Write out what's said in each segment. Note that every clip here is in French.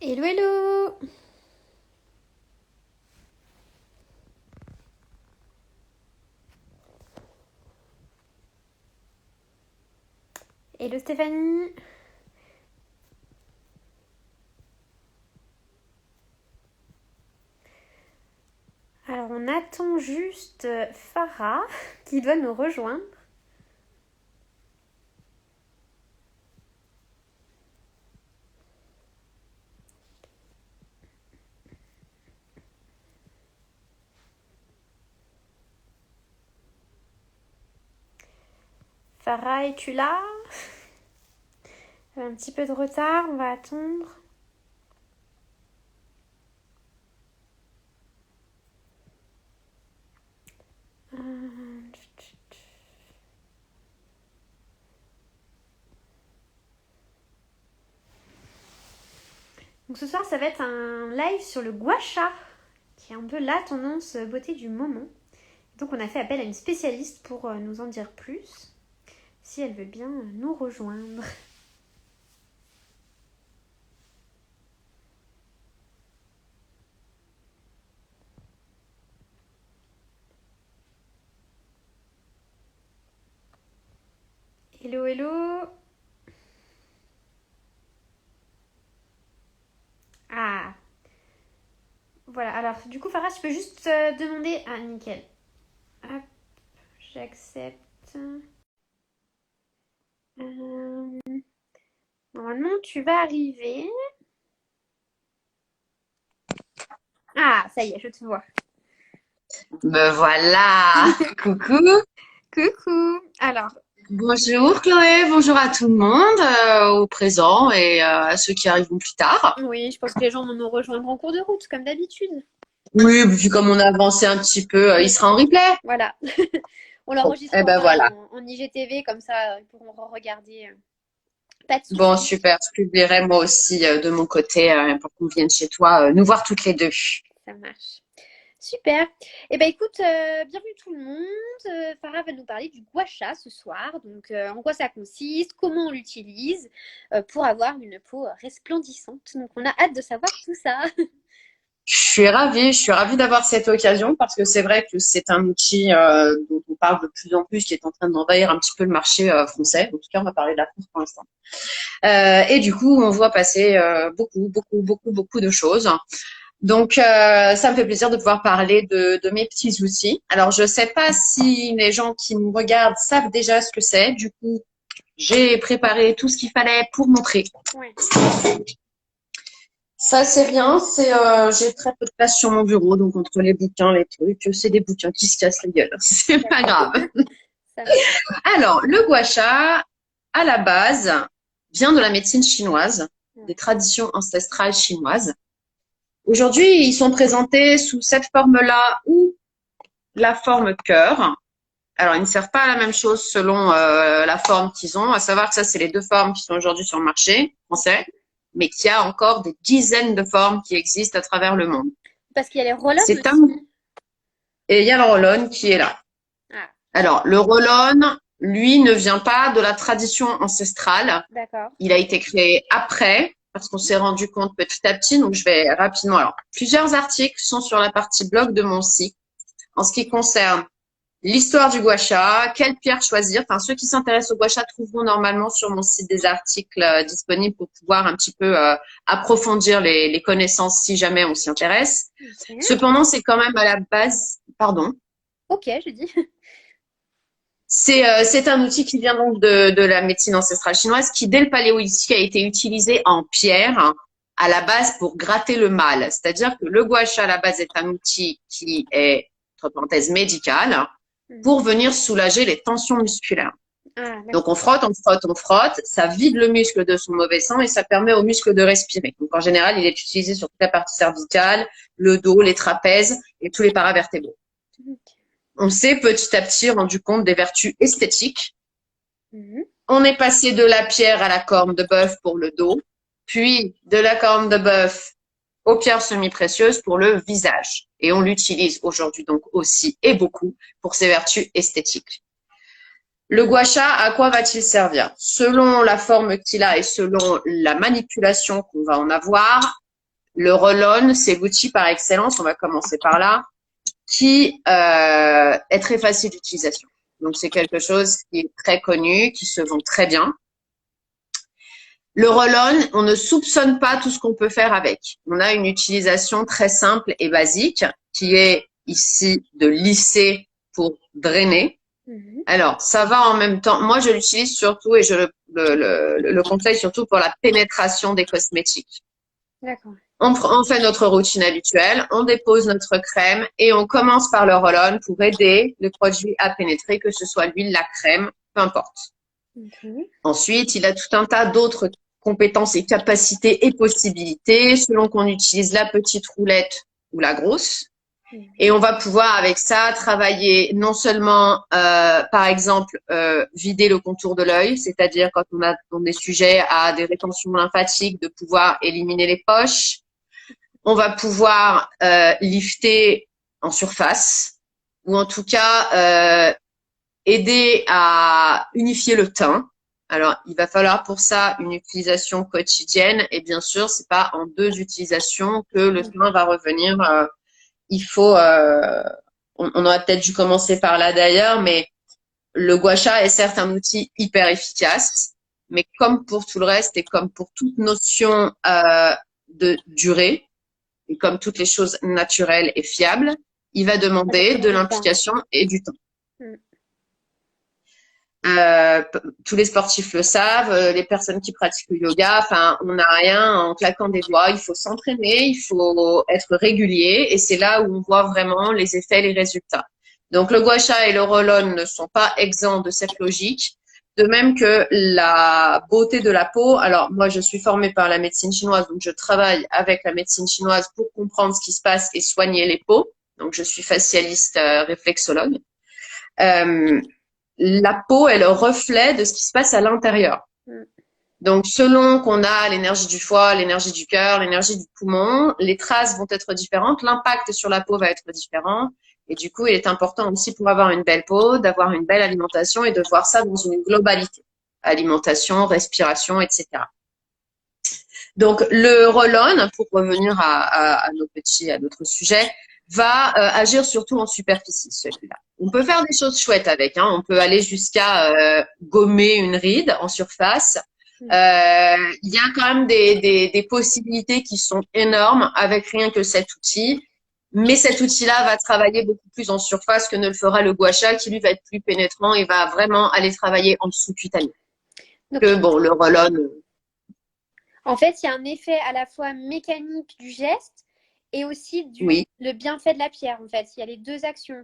Hello, hello! Hello Stéphanie! Alors on attend juste Farah qui doit nous rejoindre. Farah, es-tu là? Un petit peu de retard, on va attendre. Donc ce soir ça va être un live sur le gua sha, qui est un peu la tendance beauté du moment. Donc on a fait appel à une spécialiste pour nous en dire plus, si elle veut bien nous rejoindre. Hello, hello! Ah! Voilà, alors du coup Farah, tu peux juste demander... Ah, nickel. Hop, j'accepte. Normalement, tu vas arriver. Ah, ça y est, je te vois. Me voilà. Coucou. Coucou. Alors, Bonjour Chloé, bonjour à tout le monde au présent et à ceux qui arriveront plus tard. oui, je pense que les gens nous rejoindront en cours de route, comme d'habitude. Oui, vu comme on a avancé un petit peu, il Oui, sera en replay. voilà. On Bon, eh ben l'enregistrera voilà. en IGTV, comme ça, ils pourront regarder. Pas de Bon, soucis. super. Je publierai moi aussi de mon côté pour qu'on vienne chez toi nous voir toutes les deux. Ça marche. Super. Eh ben écoute, bienvenue tout le monde. Farah va nous parler du gua sha ce soir. Donc, en quoi ça consiste, comment on l'utilise pour avoir une peau resplendissante. Donc, on a hâte de savoir tout ça. Je suis ravie d'avoir cette occasion parce que c'est vrai que c'est un outil dont on parle de plus en plus, qui est en train d'envahir un petit peu le marché français. En tout cas, on va parler de la France pour l'instant. Et du coup, on voit passer beaucoup de choses. Donc, ça me fait plaisir de pouvoir parler de mes petits outils. Alors, je sais pas si les gens qui me regardent savent déjà ce que c'est. Du coup, j'ai préparé tout ce qu'il fallait pour montrer. Ouais. Ça, c'est rien. J'ai très peu de place sur mon bureau, donc entre les bouquins, les trucs, c'est des bouquins qui se cassent la gueule. C'est pas grave. Ça marche. Alors, le gua sha, à la base, vient de la médecine chinoise, des Ouais. traditions ancestrales chinoises. Aujourd'hui, ils sont présentés sous cette forme-là ou la forme cœur. Alors, ils ne servent pas à la même chose selon la forme qu'ils ont. À savoir que ça, c'est les deux formes qui sont aujourd'hui sur le marché français, mais qu'il y a encore des dizaines de formes qui existent à travers le monde. Parce qu'il y a les roll C'est un... aussi. Et il y a le roll-on qui est là. Ah, Alors, le roll-on, lui, ne vient pas de la tradition ancestrale. d'accord. Il a été créé après, parce qu'on s'est rendu compte petit à petit. Donc, je vais rapidement. Alors, plusieurs articles sont sur la partie blog de mon site en ce qui concerne l'histoire du gua sha, quelle pierre choisir. Enfin, ceux qui s'intéressent au gua sha trouveront normalement sur mon site des articles disponibles pour pouvoir un petit peu approfondir les connaissances si jamais on s'y intéresse. Ok. Cependant, c'est quand même à la base, pardon, Ok, je dis. c'est un outil qui vient donc de la médecine ancestrale chinoise qui, dès le paléolithique, a été utilisé en pierre à la base pour gratter le mal. C'est-à-dire que le gua sha, à la base, est un outil qui est, entre parenthèses, médical pour venir soulager les tensions musculaires. Ah, Donc, d'accord. on frotte, on frotte, on frotte, ça vide le muscle de son mauvais sang et ça permet au muscle de respirer. Donc, en général, il est utilisé sur toute la partie cervicale, le dos, les trapèzes et tous les paravertébraux. On s'est petit à petit rendu compte des vertus esthétiques. Mhm. On est passé de la pierre à la corne de bœuf pour le dos, puis de la corne de bœuf aux pierres semi-précieuses pour le visage. Et on l'utilise aujourd'hui donc aussi et beaucoup pour ses vertus esthétiques. Le gua sha, à quoi va-t-il servir? Selon la forme qu'il a et selon la manipulation qu'on va en avoir, Le roll-on, c'est l'outil par excellence, on va commencer par là, qui est très facile d'utilisation. Donc, c'est quelque chose qui est très connu, qui se vend très bien. Le roll-on, on ne soupçonne pas tout ce qu'on peut faire avec. On a une utilisation très simple et basique qui est ici de lisser pour drainer. Alors, ça va en même temps. Moi, je l'utilise surtout et je le conseille surtout pour la pénétration des cosmétiques. D'accord. On fait notre routine habituelle, on dépose notre crème et on commence par le roll-on pour aider le produit à pénétrer, que ce soit l'huile, la crème, peu importe. Ensuite, il a tout un tas d'autres compétences et capacités et possibilités selon qu'on utilise la petite roulette ou la grosse. Et on va pouvoir avec ça travailler non seulement, par exemple, vider le contour de l'œil, c'est-à-dire quand on est sujet à des rétentions lymphatiques, de pouvoir éliminer les poches. On va pouvoir lifter en surface ou en tout cas aider à unifier le teint. Alors, il va falloir pour ça une utilisation quotidienne et bien sûr, c'est pas en 2 utilisations que le teint va revenir. Il faut, on aurait peut-être dû commencer par là d'ailleurs, mais le gua sha est certes un outil hyper efficace, mais comme pour tout le reste et comme pour toute notion de durée, et comme toutes les choses naturelles et fiables, il va demander de l'implication et du temps. Tous les sportifs le savent, les personnes qui pratiquent le yoga, enfin, on n'a rien en claquant des doigts. Il faut s'entraîner, il faut être régulier, et c'est là où on voit vraiment les effets, les résultats. Donc, le gua sha et le roll-on ne sont pas exempts de cette logique. De même que la beauté de la peau. Alors, moi, je suis formée par la médecine chinoise, donc je travaille avec la médecine chinoise pour comprendre ce qui se passe et soigner les peaux. Donc, je suis facialiste réflexologue. La peau est le reflet de ce qui se passe à l'intérieur. Donc, selon qu'on a l'énergie du foie, l'énergie du cœur, l'énergie du poumon, les traces vont être différentes, l'impact sur la peau va être différent. Et du coup, il est important aussi pour avoir une belle peau, d'avoir une belle alimentation et de voir ça dans une globalité. Alimentation, respiration, etc. Donc, le roll-on, pour revenir à notre sujet, va agir surtout en superficie, celui-là. On peut faire des choses chouettes avec, hein. On peut aller jusqu'à gommer une ride en surface. Il y a quand même des possibilités qui sont énormes avec rien que cet outil. Mais cet outil-là va travailler beaucoup plus en surface que ne le fera le gua sha, qui lui va être plus pénétrant et va vraiment aller travailler en dessous cutané. Que bon, le roll-on. En fait, il y a un effet à la fois mécanique du geste et aussi le bienfait de la pierre. En fait, il y a les 2 actions.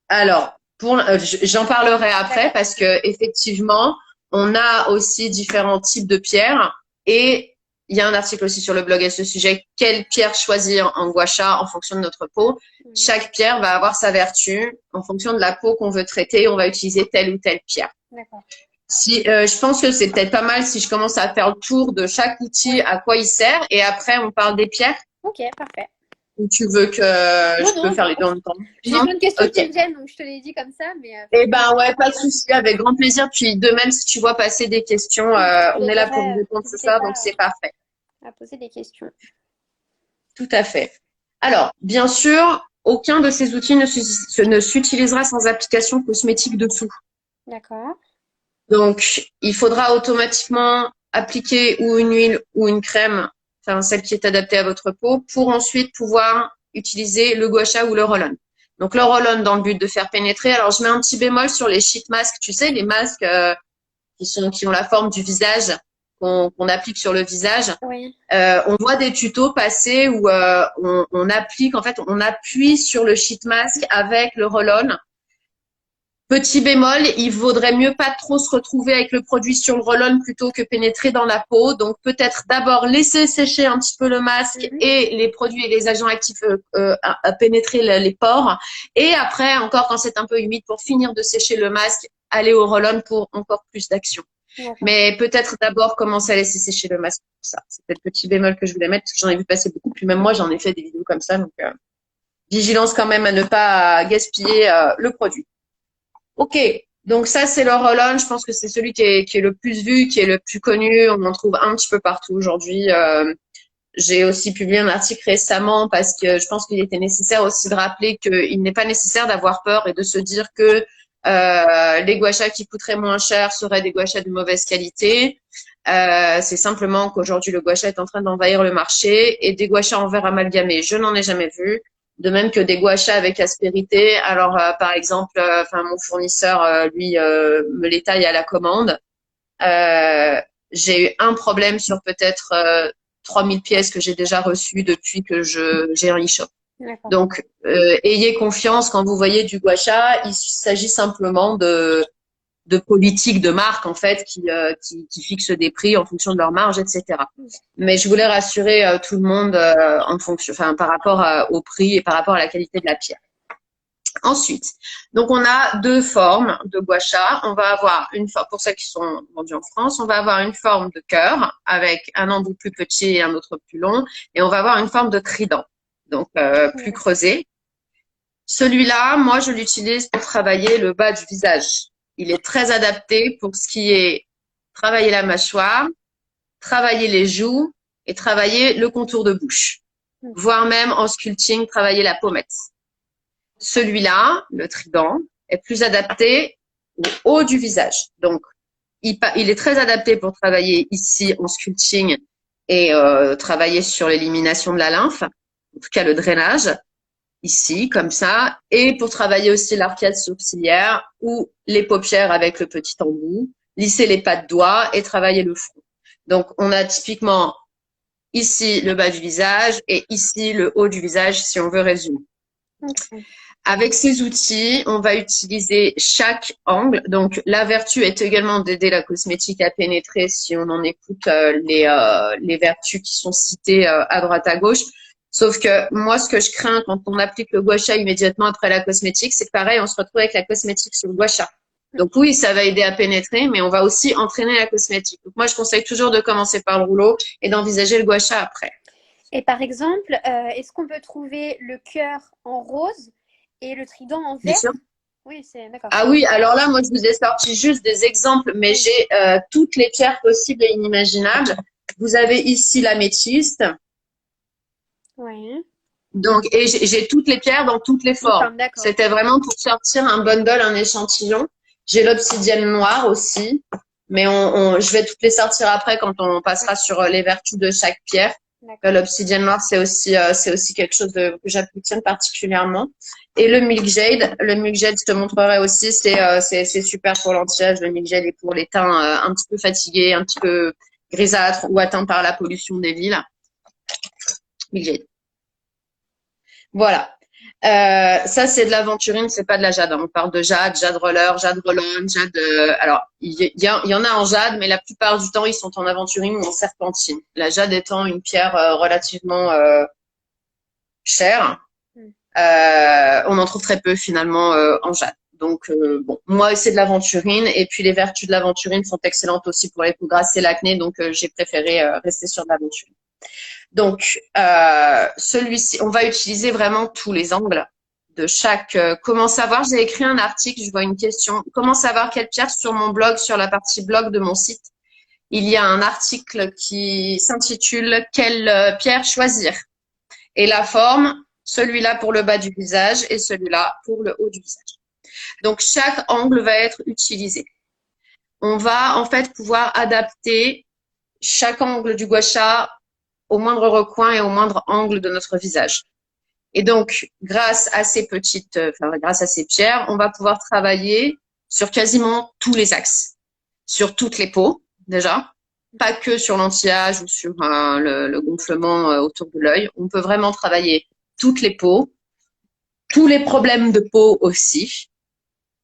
Alors, j'en parlerai après parce que effectivement, on a aussi différents types de pierres et il y a un article aussi sur le blog à ce sujet. Quelle pierre choisir en gua sha en fonction de notre peau? Chaque pierre va avoir sa vertu en fonction de la peau qu'on veut traiter. On va utiliser telle ou telle pierre. D'accord. Je pense que c'est peut-être pas mal si je commence à faire le tour de chaque outil, à quoi il sert, et après on parle des pierres. Ok, parfait. Ou tu veux que je peux faire les deux en même temps? J'ai plein de questions qui me viennent, donc je te l'ai dit comme ça. Eh ben ouais, pas de souci, avec grand plaisir. Puis de même, si tu vois passer des questions, on est là pour vous répondre, c'est ça, donc c'est parfait. À poser des questions. Tout à fait. Alors, bien sûr, aucun de ces outils ne s'utilisera sans application cosmétique dessous. D'accord. Donc, il faudra automatiquement appliquer ou une huile ou une crème, enfin celle qui est adaptée à votre peau, pour ensuite pouvoir utiliser le gua sha ou le roll-on. Donc, le roll-on dans le but de faire pénétrer. Alors, je mets un petit bémol sur les sheet masks. Tu sais, les masques qui ont la forme du visage, qu'on applique sur le visage. Oui. On voit des tutos passer où on applique, en fait, on appuie sur le sheet mask avec le roll-on. Petit bémol, il vaudrait mieux pas trop se retrouver avec le produit sur le roll-on plutôt que pénétrer dans la peau. Donc, peut-être d'abord laisser sécher un petit peu le masque et les produits et les agents actifs à pénétrer les pores. Et après, encore quand c'est un peu humide, pour finir de sécher le masque, aller au roll-on pour encore plus d'action. Mais peut-être d'abord commencer à laisser sécher le masque pour ça. C'était le petit bémol que je voulais mettre parce que j'en ai vu passer beaucoup. Puis même moi, j'en ai fait des vidéos comme ça. Donc, vigilance quand même à ne pas gaspiller le produit. Ok, donc ça c'est le roll-on. Je pense que c'est celui qui est le plus vu, qui est le plus connu. On en trouve un petit peu partout aujourd'hui. j'ai aussi publié un article récemment parce que je pense qu'il était nécessaire aussi de rappeler qu'il n'est pas nécessaire d'avoir peur et de se dire que les gua sha qui coûteraient moins cher seraient des gua sha de mauvaise qualité. C'est simplement qu'aujourd'hui, le gua sha est en train d'envahir le marché et des gua sha en verre amalgamé, je n'en ai jamais vu. De même que des gua sha avec aspérité. Alors, par exemple, mon fournisseur, lui, me les taille à la commande. J'ai eu un problème sur peut-être 3000 pièces que j'ai déjà reçues depuis que j'ai un e-shop. Donc, ayez confiance quand vous voyez du gua sha. Il s'agit simplement de politique de marque en fait qui fixent des prix en fonction de leur marge, etc. Mais je voulais rassurer tout le monde en fonction, par rapport au prix et par rapport à la qualité de la pierre. Ensuite, donc on a deux formes de gua sha. On va avoir une forme, pour ceux qui sont vendus en France, on va avoir une forme de cœur avec un embout plus petit et un autre plus long, et on va avoir une forme de trident, donc plus creusé. Celui-là, moi, je l'utilise pour travailler le bas du visage. Il est très adapté pour ce qui est travailler la mâchoire, travailler les joues et travailler le contour de bouche, voire même en sculpting, travailler la pommette. Celui-là, le trident, est plus adapté au haut du visage. Donc, il est très adapté pour travailler ici en sculpting et travailler sur l'élimination de la lymphe, en tout cas le drainage, ici, comme ça, et pour travailler aussi l'arcade sourcilière ou les paupières avec le petit embout, lisser les pas de doigts et travailler le front. Donc, on a typiquement ici le bas du visage et ici le haut du visage si on veut résumer. Okay. Avec ces outils, on va utiliser chaque angle. Donc, la vertu est également d'aider la cosmétique à pénétrer si on en écoute les vertus qui sont citées à droite à gauche. Sauf que moi, ce que je crains quand on applique le gua sha immédiatement après la cosmétique, c'est que pareil, on se retrouve avec la cosmétique sur le gua sha. Donc oui, ça va aider à pénétrer, mais on va aussi entraîner la cosmétique. Donc moi, je conseille toujours de commencer par le rouleau et d'envisager le gua sha après. Et par exemple, est-ce qu'on peut trouver le cœur en rose et le trident en vert? Oui, c'est d'accord. Ah oui, alors là, moi, je vous ai sorti juste des exemples, mais j'ai toutes les pierres possibles et inimaginables. Vous avez ici l'améthyste. Oui. Donc, et j'ai toutes les pierres dans toutes les formes. C'était vraiment pour sortir un bundle, un échantillon. J'ai l'obsidienne noire aussi, mais je vais toutes les sortir après quand on passera sur les vertus de chaque pierre. L'obsidienne noire, c'est aussi quelque chose que j'apprécie particulièrement. Et le milk jade, je te montrerai aussi, c'est super pour l'anti-âge. Le milk jade est pour les teints un petit peu fatigués, un petit peu grisâtres ou atteints par la pollution des villes. Milk jade. Voilà. Ça, c'est de l'aventurine, c'est pas de la jade. On parle de jade, jade roller, jade roll-on, jade. Alors, il y en a en jade, mais la plupart du temps, ils sont en aventurine ou en serpentine. La jade étant une pierre relativement chère. On en trouve très peu finalement en jade. Donc, bon, moi, c'est de l'aventurine. Et puis, les vertus de l'aventurine sont excellentes aussi pour les peaux grasses et l'acné. Donc, j'ai préféré rester sur de l'aventurine. Donc, celui-ci, on va utiliser vraiment tous les angles de chaque. Comment savoir? J'ai écrit un article, je vois une question. Comment savoir quelle pierre sur mon blog, sur la partie blog de mon site? Il y a un article qui s'intitule Quelle pierre choisir? Et la forme, celui-là pour le bas du visage et celui-là pour le haut du visage. Donc, chaque angle va être utilisé. On va en fait pouvoir adapter chaque angle du gua sha au moindre recoin et au moindre angle de notre visage. Et donc, grâce à ces pierres, on va pouvoir travailler sur quasiment tous les axes, sur toutes les peaux, déjà, pas que sur l'anti-âge ou sur le gonflement autour de l'œil. On peut vraiment travailler toutes les peaux, tous les problèmes de peau aussi.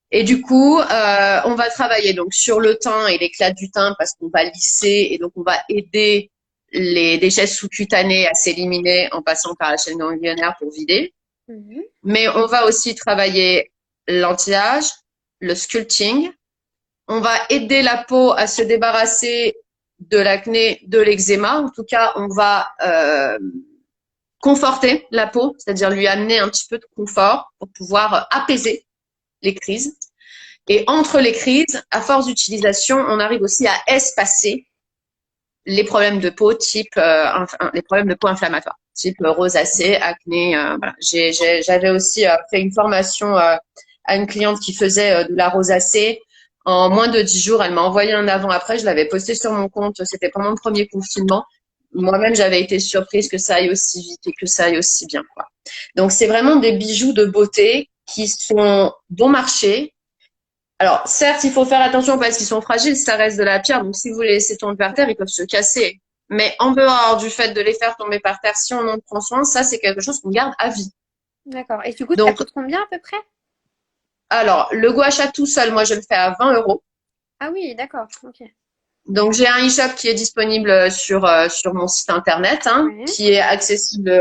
Et du coup, on va travailler donc sur le teint et l'éclat du teint parce qu'on va lisser et donc on va aider les déchets sous-cutanés à s'éliminer en passant par la chaîne ganglionnaire pour vider. Mais on va aussi travailler l'anti-âge, le sculpting. On va aider la peau à se débarrasser de l'acné, de l'eczéma. En tout cas, on va conforter la peau, c'est-à-dire lui amener un petit peu de confort pour pouvoir apaiser les crises. Et entre les crises, à force d'utilisation, on arrive aussi à espacer les problèmes de peau type les problèmes de peau inflammatoires, type rosacée, acné. Voilà. J'avais aussi fait une formation à une cliente qui faisait de la rosacée. En moins de 10 jours, elle m'a envoyé un avant-après. Je l'avais posté sur mon compte. C'était pendant le premier confinement. Moi-même, j'avais été surprise que ça aille aussi vite et que ça aille aussi bien, quoi. Donc, c'est vraiment des bijoux de beauté qui sont bon marché. Alors, certes, il faut faire attention parce qu'ils sont fragiles, ça reste de la pierre. Donc, si vous les laissez tomber par terre, ils peuvent se casser. Mais en dehors du fait de les faire tomber par terre, si on en prend soin, ça, c'est quelque chose qu'on garde à vie. D'accord. Et du coup, ça Donc, coûte combien à peu près? alors, le gua sha tout seul, moi, je le fais à 20 €. Ah oui, d'accord. Ok. Donc, j'ai un e-shop qui est disponible sur mon site internet, hein, Ouais. qui est accessible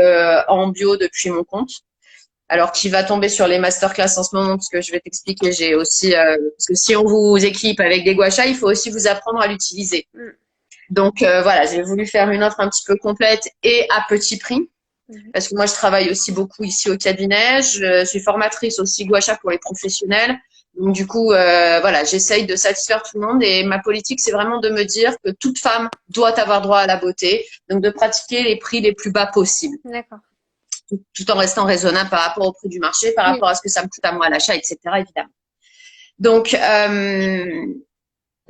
en bio depuis mon compte. Alors, qui va tomber sur les masterclass en ce moment, parce que je vais t'expliquer, j'ai aussi, parce que si on vous équipe avec des gua sha, il faut aussi vous apprendre à l'utiliser. Mm. Donc, voilà, j'ai voulu faire une offre un petit peu complète et à petit prix. Mhm. Parce que moi, je travaille aussi beaucoup ici au cabinet. Je suis formatrice aussi gua sha pour les professionnels. Donc, du coup, voilà, j'essaye de satisfaire tout le monde. Et ma politique, c'est vraiment de me dire que toute femme doit avoir droit à la beauté. Donc, de pratiquer les prix les plus bas possibles, D'accord. tout en restant raisonnable par rapport au prix du marché, par Oui. rapport à ce que ça me coûte à moi à l'achat, etc., évidemment. Donc,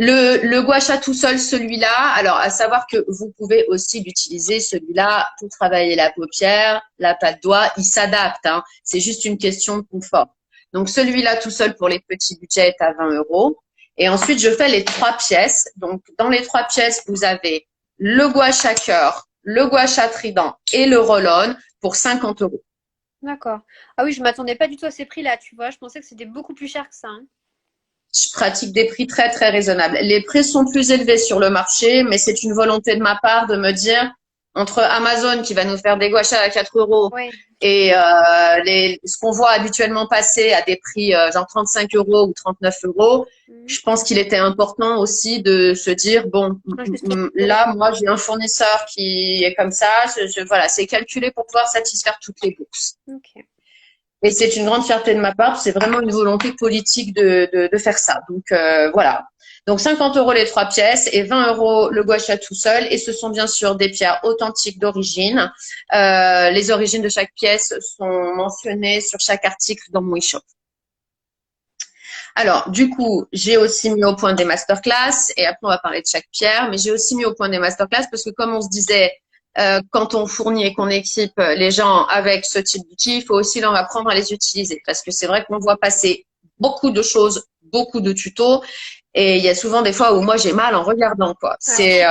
le gua sha tout seul, celui-là, alors à savoir que vous pouvez aussi l'utiliser, celui-là, pour travailler la paupière, la patte doigt, il s'adapte, hein. C'est juste une question de confort. Donc celui-là tout seul pour les petits budgets est à 20 €. Et ensuite, je fais les 3 pièces. Donc dans les 3 pièces, vous avez le gua sha cœur, le gua sha trident et le roll-on pour 50 €. D'accord. Ah oui, je m'attendais pas du tout à ces prix-là, tu vois. Je pensais que c'était beaucoup plus cher que ça, hein. Je pratique des prix très très raisonnables. Les prix sont plus élevés sur le marché, mais c'est une volonté de ma part de me dire entre Amazon qui va nous faire des gua sha à 4 € Ouais. et ce qu'on voit habituellement passer à des prix genre 35 € ou 39 €, Mhm. je pense qu'il était important aussi de se dire bon, Un juste milieu. là moi j'ai un fournisseur qui est comme ça, voilà, c'est calculé pour pouvoir satisfaire toutes les bourses. Ok. Et c'est une grande fierté de ma part. C'est vraiment une volonté politique de faire ça. Donc voilà. Donc 50 € les 3 pièces et 20 € le gua sha tout seul. Et ce sont bien sûr des pierres authentiques d'origine. Les origines de chaque pièce sont mentionnées sur chaque article dans mon e-shop. Alors, du coup, j'ai aussi mis au point des masterclass et après on va parler de chaque pierre, mais j'ai aussi mis au point des masterclass parce que comme on se disait, quand on fournit et qu'on équipe les gens avec ce type d'outils, il faut aussi leur apprendre à les utiliser parce que c'est vrai qu'on voit passer beaucoup de choses, beaucoup de tutos et il y a souvent des fois où moi j'ai mal en regardant quoi. Ouais. C'est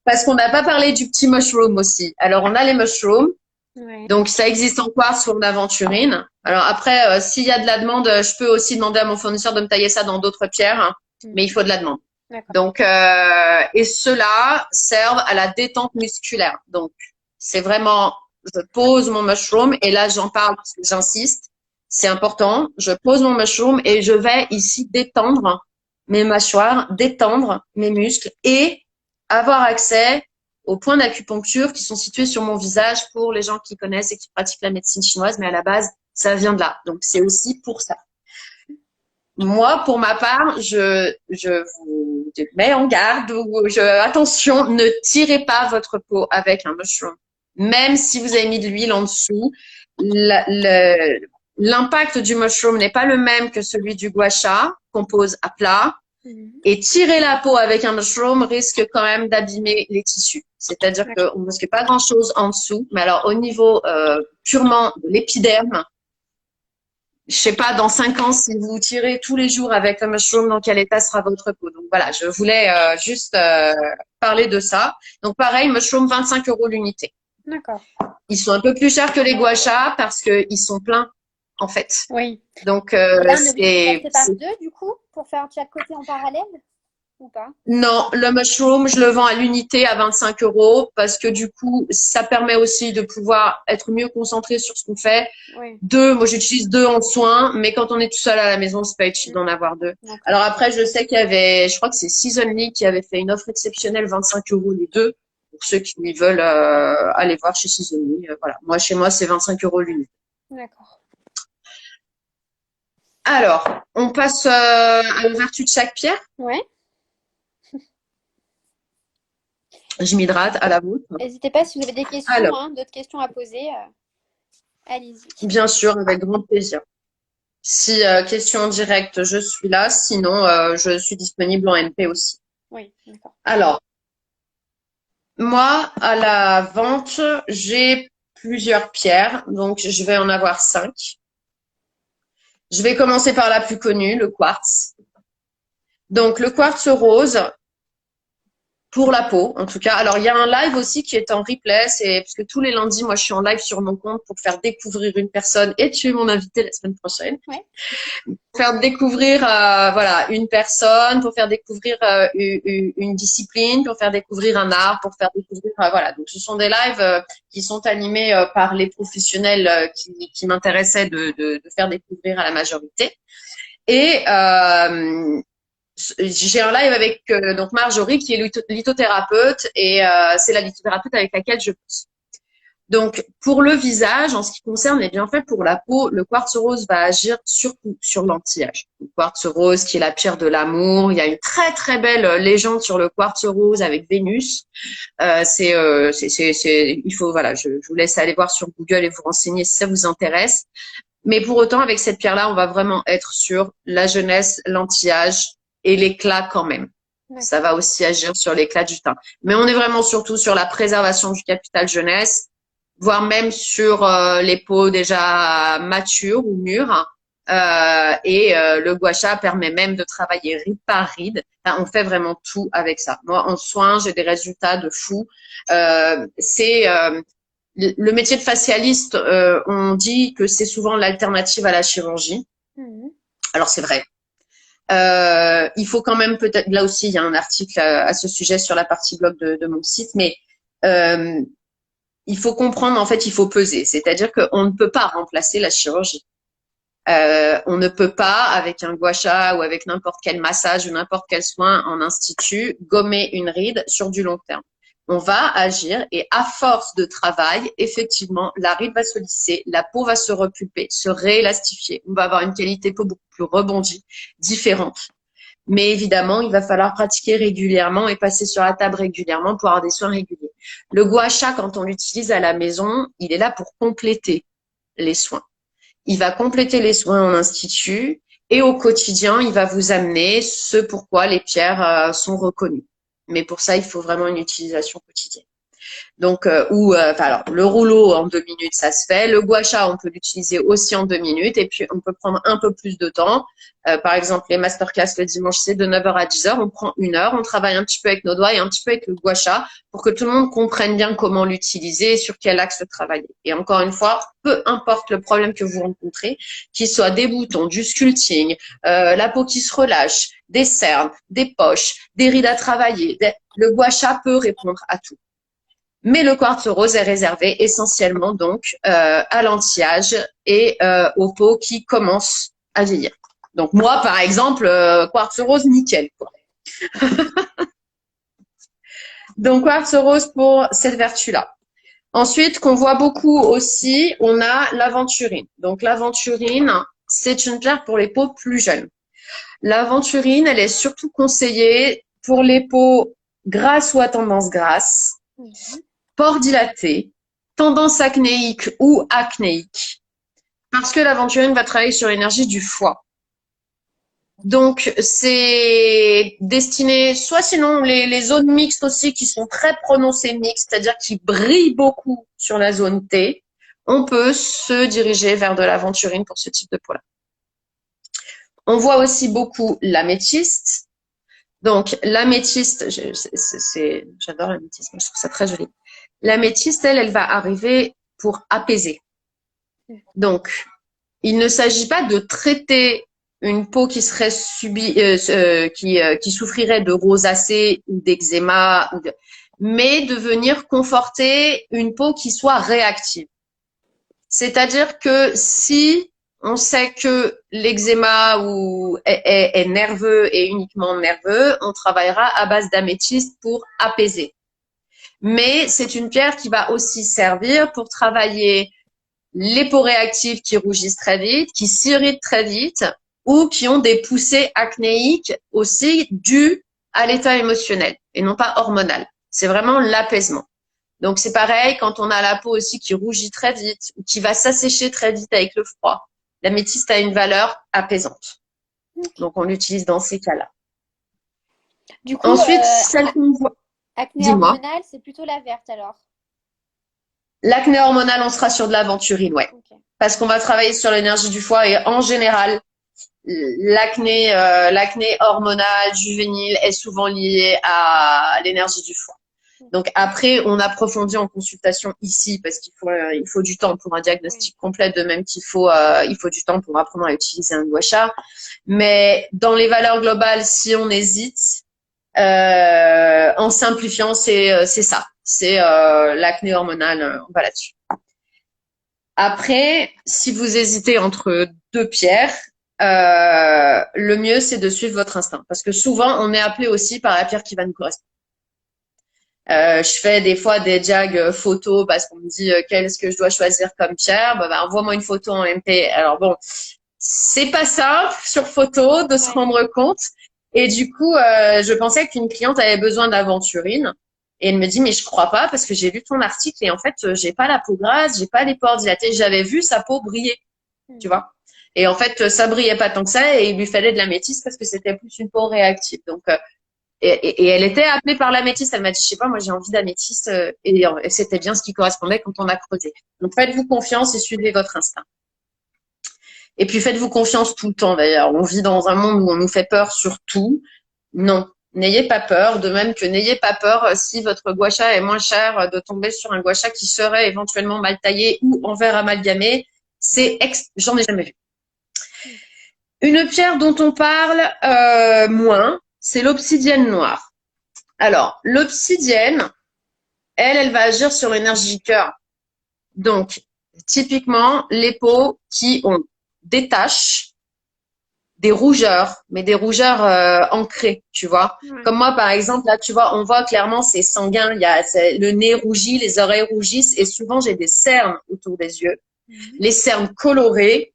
parce qu'on n'a pas parlé du petit mushroom aussi. Alors on a les mushrooms. Ouais. Donc, ça existe en quartz ou en aventurine. Alors après, s'il y a de la demande, je peux aussi demander à mon fournisseur de me tailler ça dans d'autres pierres, hein, mais il Mhm. faut de la demande. D'accord. Donc, et ceux-là servent à la détente musculaire. Donc, c'est vraiment, je pose mon mushroom et là, j'en parle parce que j'insiste. C'est important. Je pose mon mushroom et je vais ici détendre mes mâchoires, détendre mes muscles et avoir accès aux points d'acupuncture qui sont situés sur mon visage pour les gens qui connaissent et qui pratiquent la médecine chinoise, mais à la base, ça vient de là. Donc, c'est aussi pour ça. Moi, pour ma part, je vous mets en garde, attention, ne tirez pas votre peau avec un mushroom. Même si vous avez mis de l'huile en dessous, l'impact du mushroom n'est pas le même que celui du gua sha qu'on pose à plat. Mhm. Et tirer la peau avec un mushroom risque quand même d'abîmer les tissus. C'est-à-dire D'accord. qu'on ne risque pas grand-chose en dessous. Mais alors, au niveau purement de l'épiderme, je sais pas, dans 5 ans, si vous tirez tous les jours avec le mushroom, dans quel état sera votre peau. Donc voilà, je voulais juste parler de ça. Donc pareil, mushroom, 25 € l'unité. D'accord. Ils sont un peu plus chers que les gua sha parce qu'ils sont pleins, en fait. Oui. Donc Et là, on est obligé de c'est passer par deux, du coup, pour faire de chaque côté en parallèle ou pas? non, le mushroom, je le vends à l'unité à 25 € parce que du coup, ça permet aussi de pouvoir être mieux concentré sur ce qu'on fait. Oui. Deux, moi j'utilise deux en soins, mais quand on est tout seul à la maison, c'est pas utile d'en avoir deux. D'accord. Alors après, je sais qu'il y avait, je crois que c'est Seasonly qui avait fait une offre exceptionnelle, 25 € les deux, pour ceux qui veulent aller voir chez Seasonly. Voilà, moi chez moi c'est 25 € l'unité. D'accord. Alors, on passe à l'ouverture de chaque pierre. Ouais. Je m'hydrate à la vôtre. N'hésitez pas si vous avez des questions, Alors, hein, d'autres questions à poser, allez-y. bien sûr, avec grand plaisir. Si question en direct, je suis là. Sinon, je suis disponible en NP aussi. Oui, d'accord. Alors, moi, à la vente, j'ai plusieurs pierres. Donc, je vais en avoir 5. Je vais commencer par la plus connue, le quartz. Donc, le quartz rose, pour la peau, en tout cas. Alors, il y a un live aussi qui est en replay. C'est parce que tous les lundis, moi, je suis en live sur mon compte pour faire découvrir une personne. Et tu es mon invité la semaine prochaine. Ouais. Faire découvrir voilà une personne, pour faire découvrir une discipline, pour faire découvrir un art, pour faire découvrir voilà. Donc, ce sont des lives qui sont animés par les professionnels qui m'intéressaient de faire découvrir à la majorité. Et j'ai un live avec donc Marjorie qui est lithothérapeute et c'est la lithothérapeute avec laquelle je bosse. Donc pour le visage, en ce qui concerne les bienfaits pour la peau, le quartz rose va agir surtout sur l'anti-âge. Le quartz rose qui est la pierre de l'amour. Il y a une très très belle légende sur le quartz rose avec Vénus. Il faut voilà, je vous laisse aller voir sur Google et vous renseigner si ça vous intéresse. Mais pour autant, avec cette pierre-là, on va vraiment être sur la jeunesse, l'anti-âge et l'éclat quand même. Ouais. Ça va aussi agir sur l'éclat du teint. Mais on est vraiment surtout sur la préservation du capital jeunesse, voire même sur les peaux déjà matures ou mûres. Le gua sha permet même de travailler ride par ride. Enfin, on fait vraiment tout avec ça. Moi, en soins, j'ai des résultats de fou. Le métier de facialiste, on dit que c'est souvent l'alternative à la chirurgie. Alors, c'est vrai. Il faut quand même peut-être, là aussi, il y a un article à ce sujet sur la partie blog de mon site, mais il faut comprendre, en fait, il faut peser. C'est-à-dire qu'on ne peut pas remplacer la chirurgie. On ne peut pas, avec un gua sha ou avec n'importe quel massage ou n'importe quel soin en institut, gommer une ride sur du long terme. On va agir et à force de travail, effectivement, la ride va se lisser, la peau va se repulper, se réélastifier. On va avoir une qualité peau beaucoup plus rebondie, différente. Mais évidemment, il va falloir pratiquer régulièrement et passer sur la table régulièrement pour avoir des soins réguliers. Le gua sha, quand on l'utilise à la maison, il est là pour compléter les soins. Il va compléter les soins en institut et au quotidien, il va vous amener ce pourquoi les pierres sont reconnues. Mais pour ça, il faut vraiment une utilisation quotidienne. Donc, alors, le rouleau en 2 minutes, ça se fait. Le gua sha, on peut l'utiliser aussi en 2 minutes. Et puis, on peut prendre un peu plus de temps. Par exemple, les masterclass le dimanche, c'est de 9h à 10h. On prend 1 heure. On travaille un petit peu avec nos doigts et un petit peu avec le gua sha pour que tout le monde comprenne bien comment l'utiliser et sur quel axe travailler. Et encore une fois, peu importe le problème que vous rencontrez, qu'il soit des boutons, du sculpting, la peau qui se relâche, des cernes, des poches, des rides à travailler, le gua sha peut répondre à tout. Mais le quartz rose est réservé essentiellement donc à l'anti-âge et aux peaux qui commencent à vieillir. Donc moi, par exemple, quartz rose nickel, quoi. Donc quartz rose pour cette vertu-là. Ensuite, qu'on voit beaucoup aussi, on a l'aventurine. Donc l'aventurine, c'est une pierre pour les peaux plus jeunes. L'aventurine, elle est surtout conseillée pour les peaux grasses ou à tendance grasse. Pores dilatés, tendance acnéique ou acnéique, parce que l'aventurine va travailler sur l'énergie du foie. Donc, c'est destiné, soit sinon les zones mixtes aussi qui sont très prononcées mixtes, c'est-à-dire qui brillent beaucoup sur la zone T, on peut se diriger vers de l'aventurine pour ce type de peau-là. On voit aussi beaucoup l'améthyste. Donc, l'améthyste, j'adore l'améthyste, je trouve ça très joli. L'améthyste, elle va arriver pour apaiser. Donc, il ne s'agit pas de traiter une peau qui serait qui souffrirait de rosacée ou d'eczéma, mais de venir conforter une peau qui soit réactive. C'est-à-dire que si on sait que l'eczéma est nerveux et uniquement nerveux, on travaillera à base d'améthyste pour apaiser. Mais c'est une pierre qui va aussi servir pour travailler les peaux réactives qui rougissent très vite, qui s'irritent très vite ou qui ont des poussées acnéiques aussi dues à l'état émotionnel et non pas hormonal. C'est vraiment l'apaisement. Donc, c'est pareil quand on a la peau aussi qui rougit très vite ou qui va s'assécher très vite avec le froid. L'améthyste a une valeur apaisante. Ok. Donc, on l'utilise dans ces cas-là. Du coup, Ensuite, celle qu'on voit, acné dis-moi. hormonal, c'est plutôt la verte alors. L'acné hormonal, on sera sur de l'aventurine, ouais. Ok. Parce qu'on va travailler sur l'énergie du foie et en général, l'acné hormonal juvénile est souvent lié à l'énergie du foie. Donc après, on approfondit en consultation ici parce il faut du temps pour un Oui. diagnostic complet, de même il faut du temps pour apprendre à utiliser un gua sha. Mais dans les valeurs globales, si on hésite, en simplifiant, c'est ça, c'est l'acné hormonal, on va là-dessus. Après, si vous hésitez entre deux pierres, le mieux c'est de suivre votre instinct parce que souvent on est appelé aussi par la pierre qui va nous correspondre. Je fais des fois des jags photos parce qu'on me dit qu'est-ce que je dois choisir comme pierre. Bah, envoie-moi une photo en MP. Alors bon, c'est pas simple sur photo de se Ouais. rendre compte. Et du coup, je pensais qu'une cliente avait besoin d'aventurine. Et elle me dit, mais je crois pas parce que j'ai lu ton article et en fait, j'ai pas la peau grasse, j'ai pas les pores dilatés. J'avais vu sa peau briller, tu Hmm. vois. Et en fait, ça brillait pas tant que ça et il lui fallait de la métisse parce que c'était plus une peau réactive. Donc, et elle était appelée par l'améthyste. Elle m'a dit, je sais pas, moi j'ai envie d'améthyste et c'était bien ce qui correspondait quand on a creusé. Donc faites-vous confiance et suivez votre instinct. Et puis faites-vous confiance tout le temps d'ailleurs. On vit dans un monde où on nous fait peur sur tout. Non, n'ayez pas peur. De même que n'ayez pas peur si votre gua sha est moins cher de tomber sur un gua sha qui serait éventuellement mal taillé ou en verre amalgamé. J'en ai jamais vu. Une pierre dont on parle moins, c'est l'obsidienne noire. Alors, l'obsidienne, elle va agir sur l'énergie cœur. Donc, typiquement, les peaux qui ont des taches, des rougeurs, mais des rougeurs ancrées, tu vois. Ouais. Comme moi, par exemple, là, tu vois, on voit clairement c'est sanguin. Le nez rougit, les oreilles rougissent, et souvent j'ai des cernes autour des yeux. Mhm. Les cernes colorées,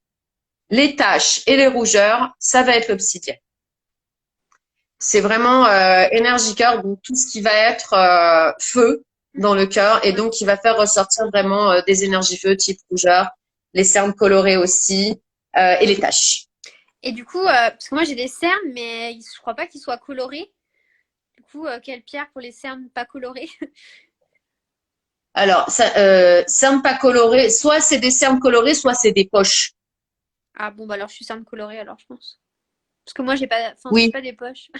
les taches et les rougeurs, ça va être l'obsidienne. C'est vraiment énergie cœur, donc tout ce qui va être feu dans le cœur et Ouais. donc qui va faire ressortir vraiment des énergies feu type rougeur, les cernes colorées aussi et les taches. Et du coup, parce que moi j'ai des cernes, mais je crois pas qu'ils soient colorés. Du coup, quelle pierre pour les cernes pas colorées? Alors, cernes pas colorées, soit c'est des cernes colorées, soit c'est des poches. Ah bon, bah alors je suis cerne colorée alors je pense. Parce que moi j'ai pas, enfin c'est Oui, pas des poches.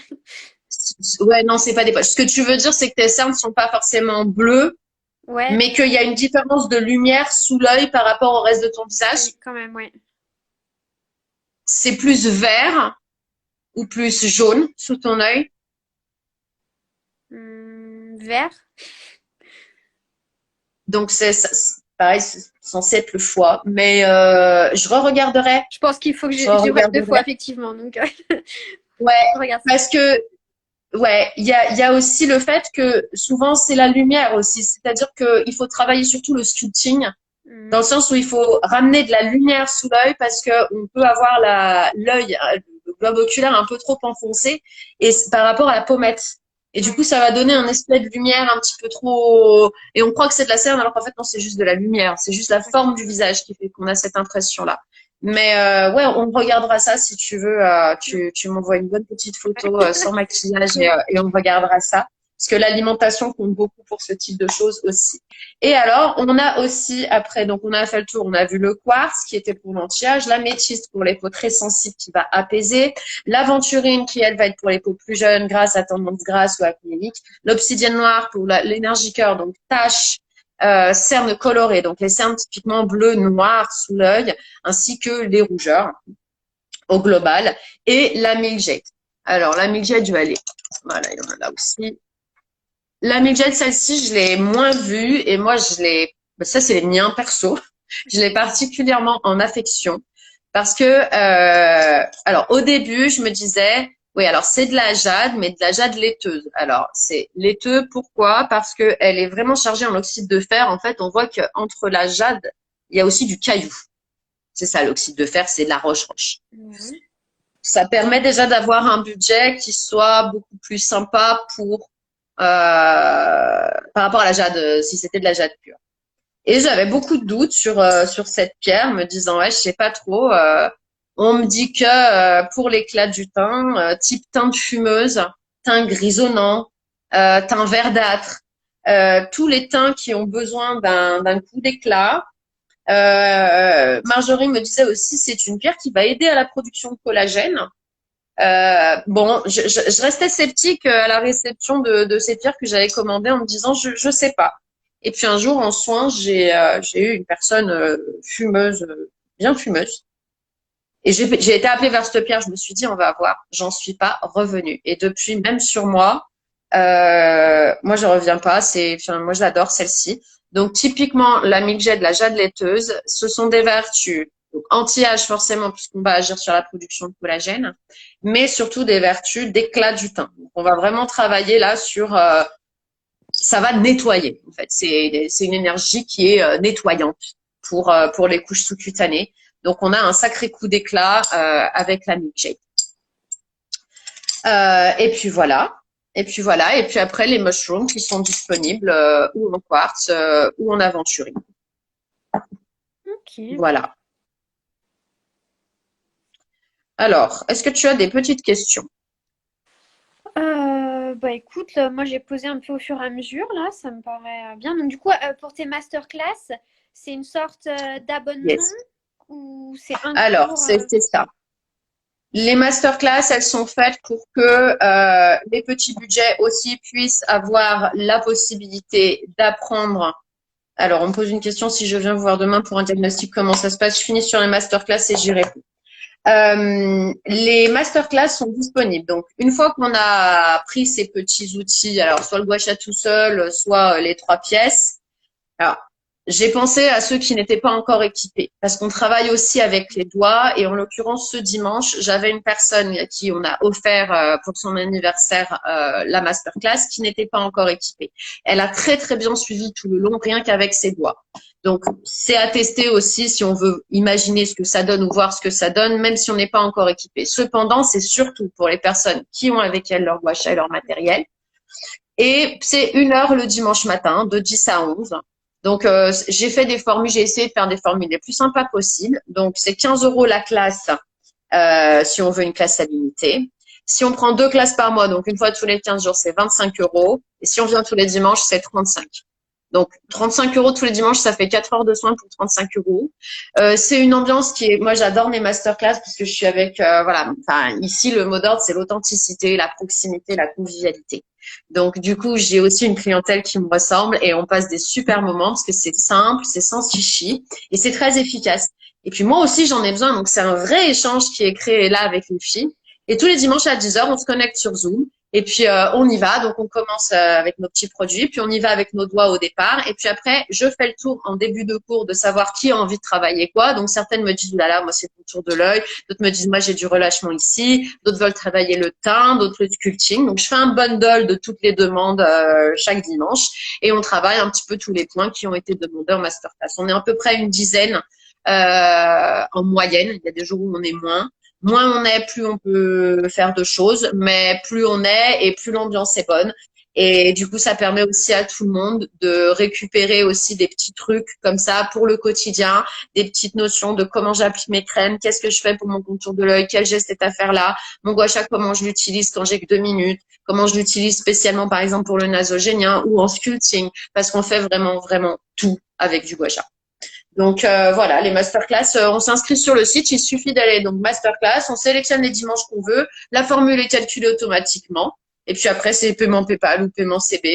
ouais, non, c'est pas des poches. Ce que tu veux dire, c'est que tes cernes sont pas forcément bleues, Ouais, mais qu'il y a une différence de lumière sous l'œil par rapport au reste de ton visage. oui, quand même, ouais. C'est plus vert ou plus jaune sous ton œil. Vert. Donc, pareil, c'est censé être le foie. Mais je re-regarderai. Je pense qu'il faut que Je j'y regarde deux fois re-regarderai. effectivement. Donc Ouais, je regarde ça. parce que, ouais, il y a aussi le fait que souvent, c'est la lumière aussi. C'est-à-dire qu'il faut travailler surtout le sculpting, dans Hmm. le sens où il faut ramener de la lumière sous l'œil parce qu'on peut avoir l'œil, le globe oculaire un peu trop enfoncé et par rapport à la pommette. Et du Ouais, coup, ça va donner un effet de lumière un petit peu trop. Et on croit que c'est de la cerne, alors qu'en fait, non, c'est juste de la lumière. C'est juste la forme d'accord. du visage qui fait qu'on a cette impression-là. Mais ouais, on regardera ça si tu veux. Tu m'envoies une bonne petite photo sans maquillage et on regardera ça. Parce que l'alimentation compte beaucoup pour ce type de choses aussi. Et alors, on a aussi, après, donc on a fait le tour, on a vu le quartz qui était pour l'anti-âge, l'améthyste pour les peaux très sensibles qui va apaiser, l'aventurine qui, elle, va être pour les peaux plus jeunes grâce à tendance grasse ou acnémique, l'obsidienne noire pour l'énergie cœur, donc taches, cernes colorées, donc les cernes typiquement bleues, noires sous l'œil, ainsi que les rougeurs au global, et la milkjade. Alors, la milkjade, je vais aller. Voilà, il y en a là aussi. La Midget, celle-ci, je l'ai moins vue et moi, ça c'est les miens perso. Je l'ai particulièrement en affection parce que, alors au début, je me disais, oui, alors c'est de la jade, mais de la jade laiteuse. Alors c'est laiteux, pourquoi? Parce que elle est vraiment chargée en oxyde de fer. En fait, on voit qu'entre la jade, il y a aussi du caillou. C'est ça, l'oxyde de fer, c'est de la roche-roche. Ouais. Ça permet déjà d'avoir un budget qui soit beaucoup plus sympa pour par rapport à la jade, si c'était de la jade pure. Et j'avais beaucoup de doutes sur cette pierre, me disant, ouais, je sais pas trop. On me dit que pour l'éclat du teint, type teinte fumeuse, teint grisonnant, teint verdâtre, tous les teints qui ont besoin d'un coup d'éclat. Marjorie me disait aussi, c'est une pierre qui va aider à la production de collagène. Bon, je restais sceptique à la réception de ces pierres que j'avais commandées en me disant, je sais pas. Et puis un jour en soins, j'ai eu une personne fumeuse, bien fumeuse. Et j'ai été appelée vers cette pierre. Je me suis dit, on va voir. J'en suis pas revenue. Et depuis, même sur moi, moi je reviens pas. Moi je l'adore celle-ci. Donc typiquement la Milk Jade, la jade laiteuse, ce sont des vertus anti-âge forcément puisqu'on va agir sur la production de collagène, mais surtout des vertus d'éclat du teint. Donc, on va vraiment travailler là sur ça va nettoyer en fait. C'est une énergie qui est nettoyante pour les couches sous-cutanées. Donc on a un sacré coup d'éclat avec la Milk Jade. Et puis voilà. Et puis voilà. Et puis après les mushrooms qui sont disponibles ou en quartz ou en aventurine. Ok. Voilà. Alors, est-ce que tu as des petites questions? Bah écoute, moi j'ai posé un peu au fur et à mesure, là, ça me paraît bien. Donc du coup, pour tes masterclass, c'est une sorte d'abonnement Yes. ou c'est un Alors, cours c'est ça. Les masterclass, elles sont faites pour que les petits budgets aussi puissent avoir la possibilité d'apprendre. Alors, on me pose une question, si je viens vous voir demain pour un diagnostic, comment ça se passe? Je finis sur les masterclass et j'y réponds. Les masterclass sont disponibles. Donc, une fois qu'on a pris ces petits outils, alors soit le gua sha tout seul, soit les 3 pièces, alors, j'ai pensé à ceux qui n'étaient pas encore équipés parce qu'on travaille aussi avec les doigts et en l'occurrence ce dimanche, j'avais une personne à qui on a offert pour son anniversaire la masterclass qui n'était pas encore équipée. Elle a très très bien suivi tout le long rien qu'avec ses doigts. Donc c'est à tester aussi si on veut imaginer ce que ça donne ou voir ce que ça donne même si on n'est pas encore équipé. Cependant, c'est surtout pour les personnes qui ont avec elles leur gua sha et leur matériel. Et c'est 1 heure le dimanche matin, de 10 à 11. Donc, j'ai fait des formules, j'ai essayé de faire des formules les plus sympas possibles. Donc, c'est 15 € la classe si on veut une classe à l'unité. Si on prend 2 classes par mois, donc une fois tous les 15 jours, c'est 25 €. Et si on vient tous les dimanches, c'est 35. Donc, 35 € tous les dimanches, ça fait 4 heures de soins pour 35 €. C'est une ambiance qui est, moi, j'adore mes masterclass parce que je suis avec, voilà, enfin, ici, le mot d'ordre, c'est l'authenticité, la proximité, la convivialité. Donc, du coup, j'ai aussi une clientèle qui me ressemble et on passe des super moments parce que c'est simple, c'est sans chichi et c'est très efficace. Et puis, moi aussi, j'en ai besoin. Donc, c'est un vrai échange qui est créé là avec les filles. Et tous les dimanches à 10 heures, on se connecte sur Zoom. Et puis, on y va. Donc, on commence avec nos petits produits. Puis, on y va avec nos doigts au départ. Et puis après, je fais le tour en début de cours de savoir qui a envie de travailler quoi. Donc, certaines me disent, oulala, moi, c'est le tour de l'œil. D'autres me disent, moi, j'ai du relâchement ici. D'autres veulent travailler le teint, d'autres le sculpting. Donc, je fais un bundle de toutes les demandes chaque dimanche. Et on travaille un petit peu tous les points qui ont été demandés en masterclass. On est à peu près une dizaine en moyenne. Il y a des jours où on est moins. Moins on est, plus on peut faire de choses, mais plus on est et plus l'ambiance est bonne. Et du coup, ça permet aussi à tout le monde de récupérer aussi des petits trucs comme ça pour le quotidien, des petites notions de comment j'applique mes crèmes, qu'est-ce que je fais pour mon contour de l'œil, quel geste est à faire là, mon gua sha, comment je l'utilise quand j'ai que 2 minutes, comment je l'utilise spécialement par exemple pour le nasogénien ou en sculpting, parce qu'on fait vraiment, vraiment tout avec du gua sha. Donc voilà, les masterclass, on s'inscrit sur le site, il suffit d'aller donc masterclass, on sélectionne les dimanches qu'on veut, la formule est calculée automatiquement, et puis après c'est paiement PayPal ou paiement CB,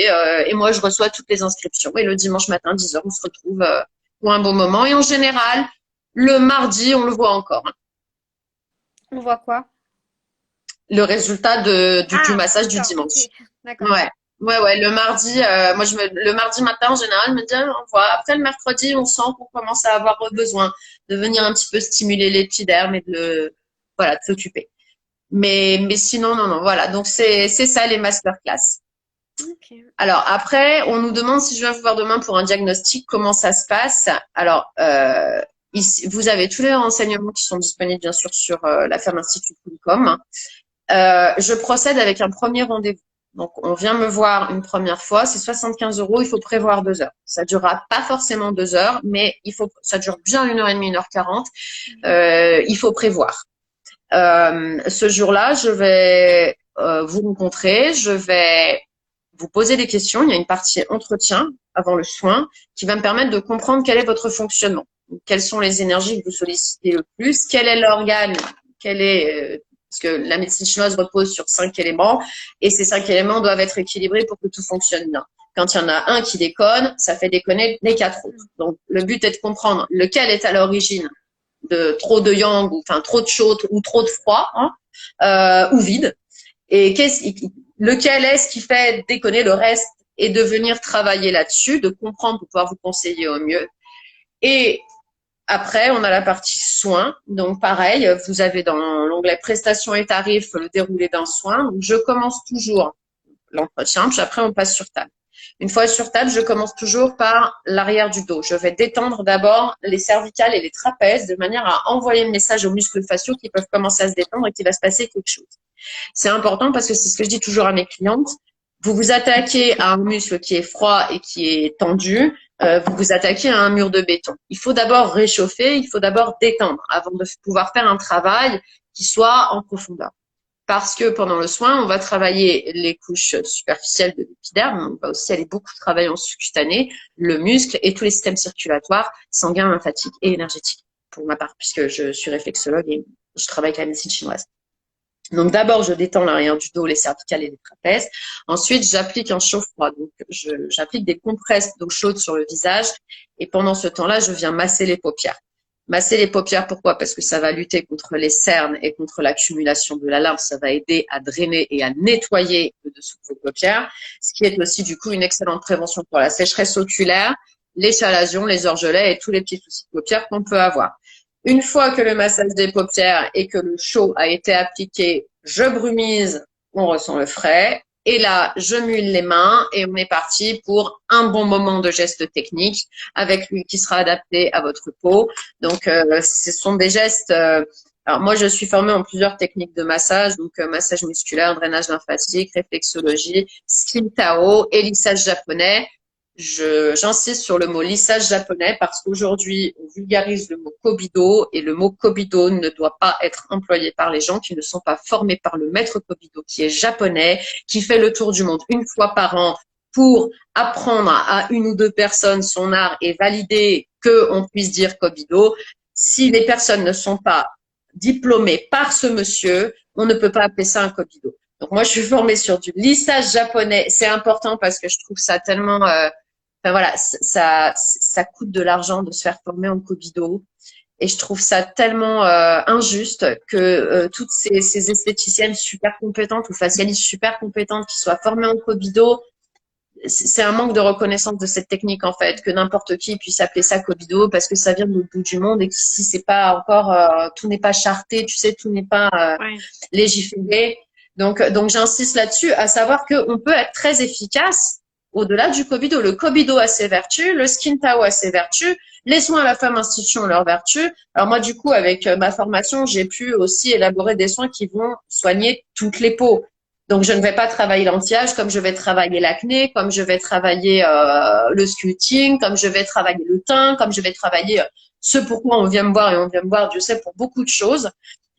et moi je reçois toutes les inscriptions. Et le dimanche matin, 10 heures, on se retrouve pour un bon moment. Et en général, le mardi, on le voit encore, hein, On voit quoi? le résultat du Ah, massage du d'accord, ok, dimanche. d'accord. Ouais. Ouais, le mardi, moi le mardi matin en général, je me dis, on voit. Après le mercredi, on sent qu'on commence à avoir besoin de venir un petit peu stimuler l'épiderme et voilà, de s'occuper. Mais sinon, non, non, voilà. Donc c'est ça les masterclass. Ok. Alors après, on nous demande si je viens vous voir demain pour un diagnostic, comment ça se passe. Alors, ici, vous avez tous les renseignements qui sont disponibles bien sûr sur lafermeinstitut.com. Je procède avec un premier rendez-vous. Donc, on vient me voir une première fois, c'est 75 euros, il faut prévoir 2 heures. Ça durera pas forcément 2 heures, mais ça dure bien 1 heure et demie, 1 heure 40. Il faut prévoir. Ce jour-là, je vais vous rencontrer, je vais vous poser des questions. Il y a une partie entretien avant le soin qui va me permettre de comprendre quel est votre fonctionnement. Quelles sont les énergies que vous sollicitez le plus? Quel est l'organe? Parce que la médecine chinoise repose sur 5 éléments et ces 5 éléments doivent être équilibrés pour que tout fonctionne bien. Quand il y en a un qui déconne, ça fait déconner les 4 autres. Donc, le but est de comprendre lequel est à l'origine de trop de yang, ou enfin trop de chaud ou trop de froid, hein, ou vide. Et lequel est ce qui fait déconner le reste et de venir travailler là-dessus, de comprendre pour pouvoir vous conseiller au mieux. Et après, on a la partie soins. Donc, pareil, vous avez dans l'onglet prestations et tarifs le déroulé d'un soin. Donc, je commence toujours l'entretien, puis après, on passe sur table. Une fois sur table, je commence toujours par l'arrière du dos. Je vais détendre d'abord les cervicales et les trapèzes de manière à envoyer le message aux muscles faciaux qui peuvent commencer à se détendre et qu'il va se passer quelque chose. C'est important parce que c'est ce que je dis toujours à mes clientes. Vous vous attaquez à un muscle qui est froid et qui est tendu, vous vous attaquez à un mur de béton. Il faut d'abord réchauffer, il faut d'abord détendre avant de pouvoir faire un travail qui soit en profondeur. Parce que pendant le soin, on va travailler les couches superficielles de l'épiderme, on va aussi aller beaucoup travailler en sous-cutané, le muscle et tous les systèmes circulatoires, sanguins, lymphatiques et énergétiques, pour ma part, puisque je suis réflexologue et je travaille avec la médecine chinoise. Donc d'abord, je détends l'arrière du dos, les cervicales et les trapèzes. Ensuite, j'applique un chaud-froid. Donc j'applique des compresses d'eau chaude sur le visage. Et pendant ce temps-là, je viens masser les paupières. Masser les paupières, pourquoi? Parce que ça va lutter contre les cernes et contre l'accumulation de la lymphe. Ça va aider à drainer et à nettoyer le dessous de vos paupières. Ce qui est aussi du coup une excellente prévention pour la sécheresse oculaire, les chalazions, les orgelets et tous les petits soucis de paupières qu'on peut avoir. Une fois que le massage des paupières et que le chaud a été appliqué, je brumise, on ressent le frais. Et là, je m'huile les mains et on est parti pour un bon moment de gestes techniques avec l'huile qui sera adaptée à votre peau. Donc, ce sont des gestes. Alors moi, je suis formée en plusieurs techniques de massage, donc massage musculaire, drainage lymphatique, réflexologie, skin tao et lissage japonais. J'insiste sur le mot lissage japonais parce qu'aujourd'hui, on vulgarise le mot Kobido et le mot Kobido ne doit pas être employé par les gens qui ne sont pas formés par le maître Kobido qui est japonais, qui fait le tour du monde une fois par an pour apprendre à une ou deux personnes son art et valider qu'on puisse dire Kobido. Si les personnes ne sont pas diplômées par ce monsieur, on ne peut pas appeler ça un Kobido. Donc moi, je suis formée sur du lissage japonais. C'est important parce que je trouve ça tellement enfin voilà, ça coûte de l'argent de se faire former en Kobido. Et je trouve ça tellement injuste que toutes ces esthéticiennes super compétentes ou facialistes super compétentes qui soient formées en Kobido, c'est un manque de reconnaissance de cette technique en fait, que n'importe qui puisse appeler ça Kobido parce que ça vient de l'autre bout du monde et qu'ici c'est pas encore, tout n'est pas charté, tu sais, tout n'est pas Ouais. légiféré. Donc j'insiste là-dessus, à savoir qu'on peut être très efficace au-delà du Kobido. Le Kobido a ses vertus, le Skin Tao a ses vertus, les soins à la femme institut ont leurs vertus. Alors moi, du coup, avec ma formation, j'ai pu aussi élaborer des soins qui vont soigner toutes les peaux. Donc, je ne vais pas travailler l'anti-âge comme je vais travailler l'acné, comme je vais travailler le sculpting, comme je vais travailler le teint, comme je vais travailler ce pourquoi on vient me voir et on vient me voir, Dieu sait, pour beaucoup de choses.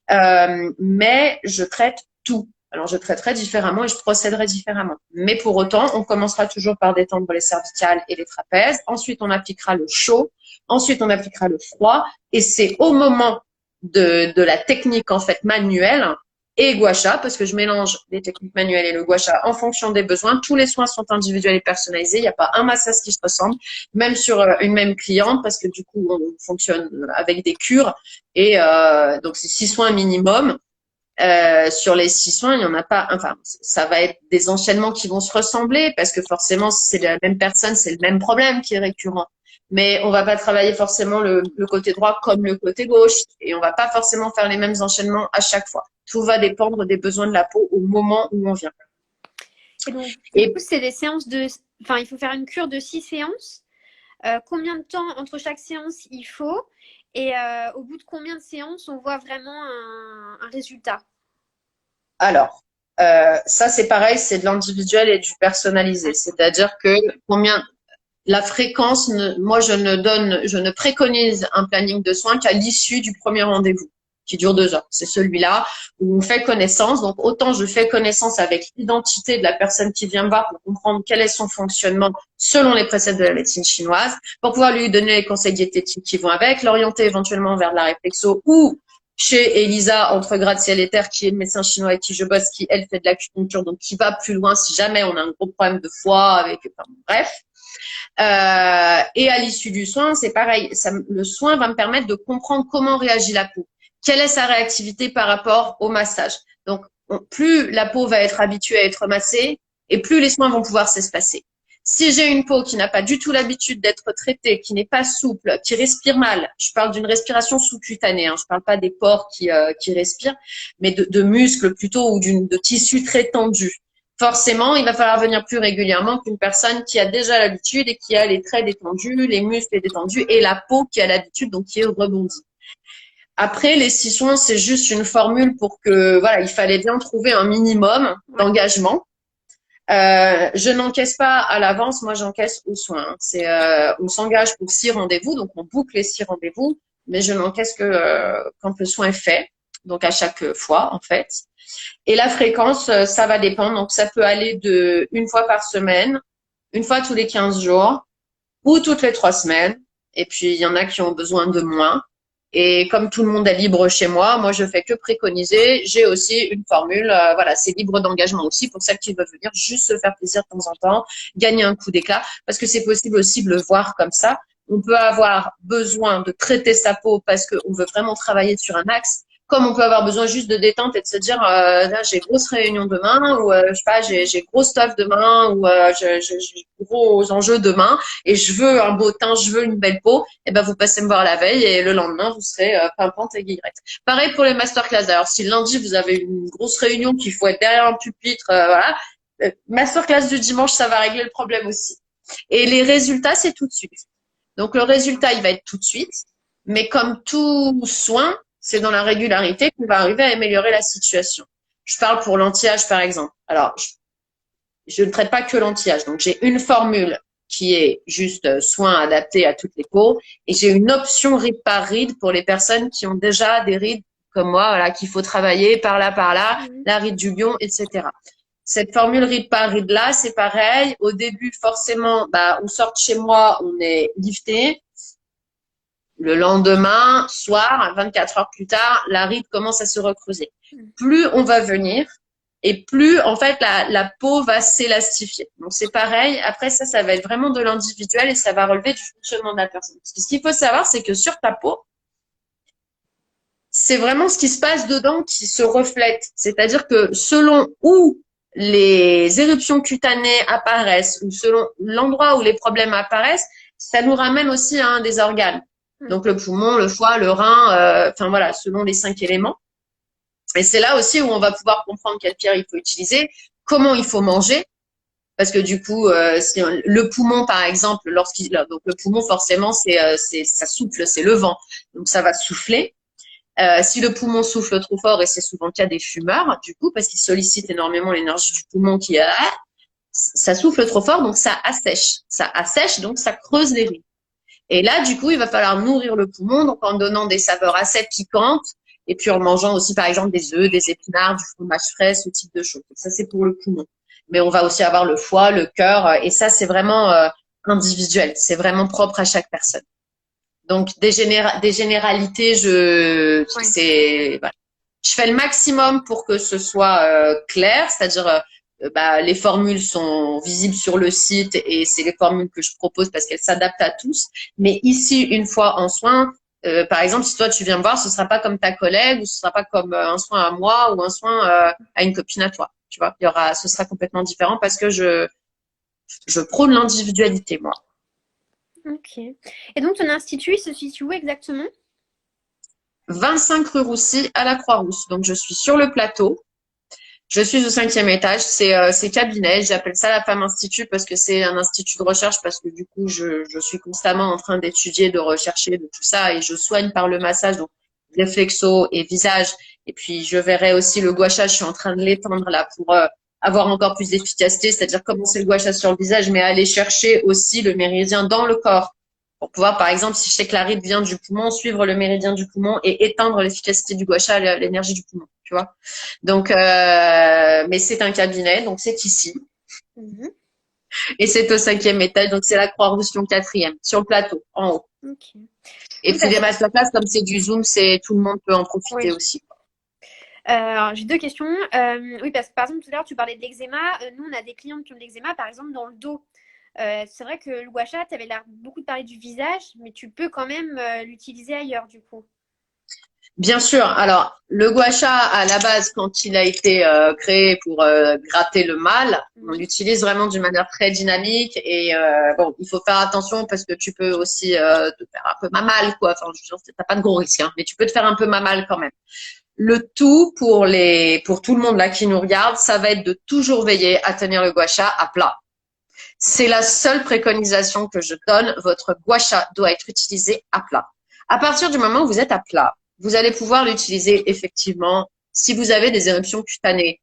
Mais je traite tout. Alors, je traiterai différemment et je procéderai différemment. Mais pour autant, on commencera toujours par détendre les cervicales et les trapèzes. Ensuite, on appliquera le chaud. Ensuite, on appliquera le froid. Et c'est au moment de la technique, en fait, manuelle et gua sha, parce que je mélange les techniques manuelles et le gua sha en fonction des besoins. Tous les soins sont individuels et personnalisés. Il n'y a pas un massage qui se ressemble, même sur une même cliente, parce que du coup, on fonctionne avec des cures. Et donc, c'est 6 soins minimum. Sur les 6 soins, il n'y en a pas. Enfin, ça va être des enchaînements qui vont se ressembler parce que forcément, si c'est la même personne, c'est le même problème qui est récurrent. Mais on va pas travailler forcément le côté droit comme le côté gauche et on va pas forcément faire les mêmes enchaînements à chaque fois. Tout va dépendre des besoins de la peau au moment où on vient. Et donc, du coup, Et c'est des séances de. Enfin, il faut faire une cure de 6 séances. Combien de temps entre chaque séance il faut? Et au bout de combien de séances on voit vraiment un résultat? alors, Ça, c'est pareil, c'est de l'individuel et du personnalisé. C'est-à-dire que la fréquence, moi, je ne préconise un planning de soins qu'à l'issue du premier rendez-vous, qui dure 2 heures. C'est celui-là où on fait connaissance. Donc, autant je fais connaissance avec l'identité de la personne qui vient me voir pour comprendre quel est son fonctionnement selon les préceptes de la médecine chinoise, pour pouvoir lui donner les conseils diététiques qui vont avec, l'orienter éventuellement vers de la réflexo ou chez Elisa, entre gratte-ciel et terre, qui est le médecin chinois avec qui je bosse, qui, elle, fait de l'acupuncture, donc qui va plus loin si jamais on a un gros problème de foie avec, enfin, bref. Et à l'issue du soin, c'est pareil. Le soin va me permettre de comprendre comment réagit la peau. Quelle est sa réactivité par rapport au massage. Donc, plus la peau va être habituée à être massée et plus les soins vont pouvoir s'espacer. Si j'ai une peau qui n'a pas du tout l'habitude d'être traitée, qui n'est pas souple, qui respire mal, je parle d'une respiration sous-cutanée, je parle pas des pores qui respirent, mais de muscles plutôt ou de tissus très tendus. Forcément, il va falloir venir plus régulièrement qu'une personne qui a déjà l'habitude et qui a les traits détendus, les muscles détendus et la peau qui a l'habitude, donc qui est rebondie. Après, les 6 soins, c'est juste une formule pour que, voilà, il fallait bien trouver un minimum d'engagement. Je n'encaisse pas à l'avance, moi j'encaisse aux soins. On s'engage pour 6 rendez-vous, donc on boucle les 6 rendez-vous, mais je n'encaisse que quand le soin est fait, donc à chaque fois en fait. Et la fréquence, ça va dépendre. Donc, ça peut aller de 1 fois par semaine, 1 fois tous les 15 jours ou toutes les 3 semaines. Et puis, il y en a qui ont besoin de moins. Et comme tout le monde est libre chez moi, je fais que préconiser. J'ai aussi une formule, voilà, c'est libre d'engagement aussi pour celles qui veulent venir juste se faire plaisir de temps en temps, gagner un coup d'éclat, parce que c'est possible aussi de le voir comme ça. On peut avoir besoin de traiter sa peau parce qu'on veut vraiment travailler sur un axe, comme on peut avoir besoin juste de détente et de se dire là j'ai grosse réunion demain ou je sais pas j'ai gros stuff demain ou j'ai gros enjeux demain et je veux un beau teint, je veux une belle peau, et ben vous passez me voir la veille et le lendemain vous serez pimpante et guillerette. Pareil pour les masterclass. Alors si lundi vous avez une grosse réunion qu'il faut être derrière un pupitre, voilà, masterclass du dimanche ça va régler le problème aussi. Et les résultats c'est tout de suite. Donc le résultat il va être tout de suite, mais comme tout soin, c'est dans la régularité qu'on va arriver à améliorer la situation. Je parle pour l'anti-âge, par exemple. Alors, je ne traite pas que l'anti-âge. Donc, j'ai une formule qui est juste soin adapté à toutes les peaux et j'ai une option ride par ride pour les personnes qui ont déjà des rides comme moi, voilà, qu'il faut travailler par là, la ride du lion, etc. Cette formule ride par ride là, c'est pareil. Au début, forcément, on sort de chez moi, on est lifté. Le lendemain, soir, 24 heures plus tard, la ride commence à se recreuser. Plus on va venir et plus, en fait, la peau va s'élastifier. Donc, c'est pareil. Après, ça va être vraiment de l'individuel et ça va relever du fonctionnement de la personne. Parce que ce qu'il faut savoir, c'est que sur ta peau, c'est vraiment ce qui se passe dedans qui se reflète. C'est-à-dire que selon où les éruptions cutanées apparaissent ou selon l'endroit où les problèmes apparaissent, ça nous ramène aussi à un des organes. Donc le poumon, le foie, le rein, enfin voilà, selon les 5 éléments. Et c'est là aussi où on va pouvoir comprendre quelle pierre il faut utiliser, comment il faut manger, parce que du coup, le poumon par exemple, donc le poumon forcément ça souffle, c'est le vent, donc ça va souffler. Si le poumon souffle trop fort, et c'est souvent le cas des fumeurs, du coup, parce qu'il sollicite énormément l'énergie du poumon ça souffle trop fort, donc ça assèche. Ça assèche, donc ça creuse les rides. Et là, du coup, il va falloir nourrir le poumon, donc en donnant des saveurs assez piquantes, et puis en mangeant aussi, par exemple, des œufs, des épinards, du fromage frais, ce type de choses. Donc, ça, c'est pour le poumon. Mais on va aussi avoir le foie, le cœur, et ça, c'est vraiment individuel. C'est vraiment propre à chaque personne. Donc, des généralités, voilà. Je fais le maximum pour que ce soit clair, c'est-à-dire les formules sont visibles sur le site et c'est les formules que je propose parce qu'elles s'adaptent à tous. Mais ici, une fois en soin, par exemple, si toi tu viens me voir, ce sera pas comme ta collègue ou ce sera pas comme un soin à moi ou un soin à une copine à toi. Tu vois, ce sera complètement différent parce que je prône l'individualité, moi. Ok. Et donc ton institut, il se situe où exactement? 25 rue Roussy à la Croix-Rousse. Donc je suis sur le plateau. Je suis au 5e étage, c'est cabinet, j'appelle ça la Femme Institut parce que c'est un institut de recherche parce que du coup je suis constamment en train d'étudier, de rechercher, de tout ça et je soigne par le massage. Donc réflexo et visage. Et puis, je verrai aussi le gua sha, je suis en train de l'étendre là pour avoir encore plus d'efficacité, c'est-à-dire commencer le gua sha sur le visage, mais aller chercher aussi le méridien dans le corps. Pour pouvoir, par exemple, si je sais que la ride vient du poumon, suivre le méridien du poumon et éteindre l'efficacité du gua sha, l'énergie du poumon, tu vois. Donc, mais c'est un cabinet, donc c'est ici. Mhm. Et c'est au 5e étage, donc c'est la Croix-Rousse 4e, sur le plateau, en haut. Ok. Et Oui, puis parce les masterclass, comme c'est du Zoom, tout le monde peut en profiter oui. aussi. Alors, j'ai deux questions. Oui, parce que par exemple, tout à l'heure, tu parlais de l'eczéma. Nous, on a des clients qui ont de l'eczéma, par exemple, dans le dos. C'est vrai que le gua sha, tu avais l'air beaucoup de parler du visage, mais tu peux quand même l'utiliser ailleurs, du coup. Bien sûr. Alors, le gua sha, à la base, quand il a été créé pour gratter le mal, on Mhm. l'utilise vraiment d'une manière très dynamique. Et bon, il faut faire attention parce que tu peux aussi te faire un peu mal, quoi. Enfin, je veux dire, t'as pas de gros risques, hein, mais tu peux te faire un peu mal quand même. Le tout pour tout le monde là qui nous regarde, ça va être de toujours veiller à tenir le gua sha à plat. C'est la seule préconisation que je donne. Votre gua sha doit être utilisé à plat. À partir du moment où vous êtes à plat, vous allez pouvoir l'utiliser effectivement si vous avez des éruptions cutanées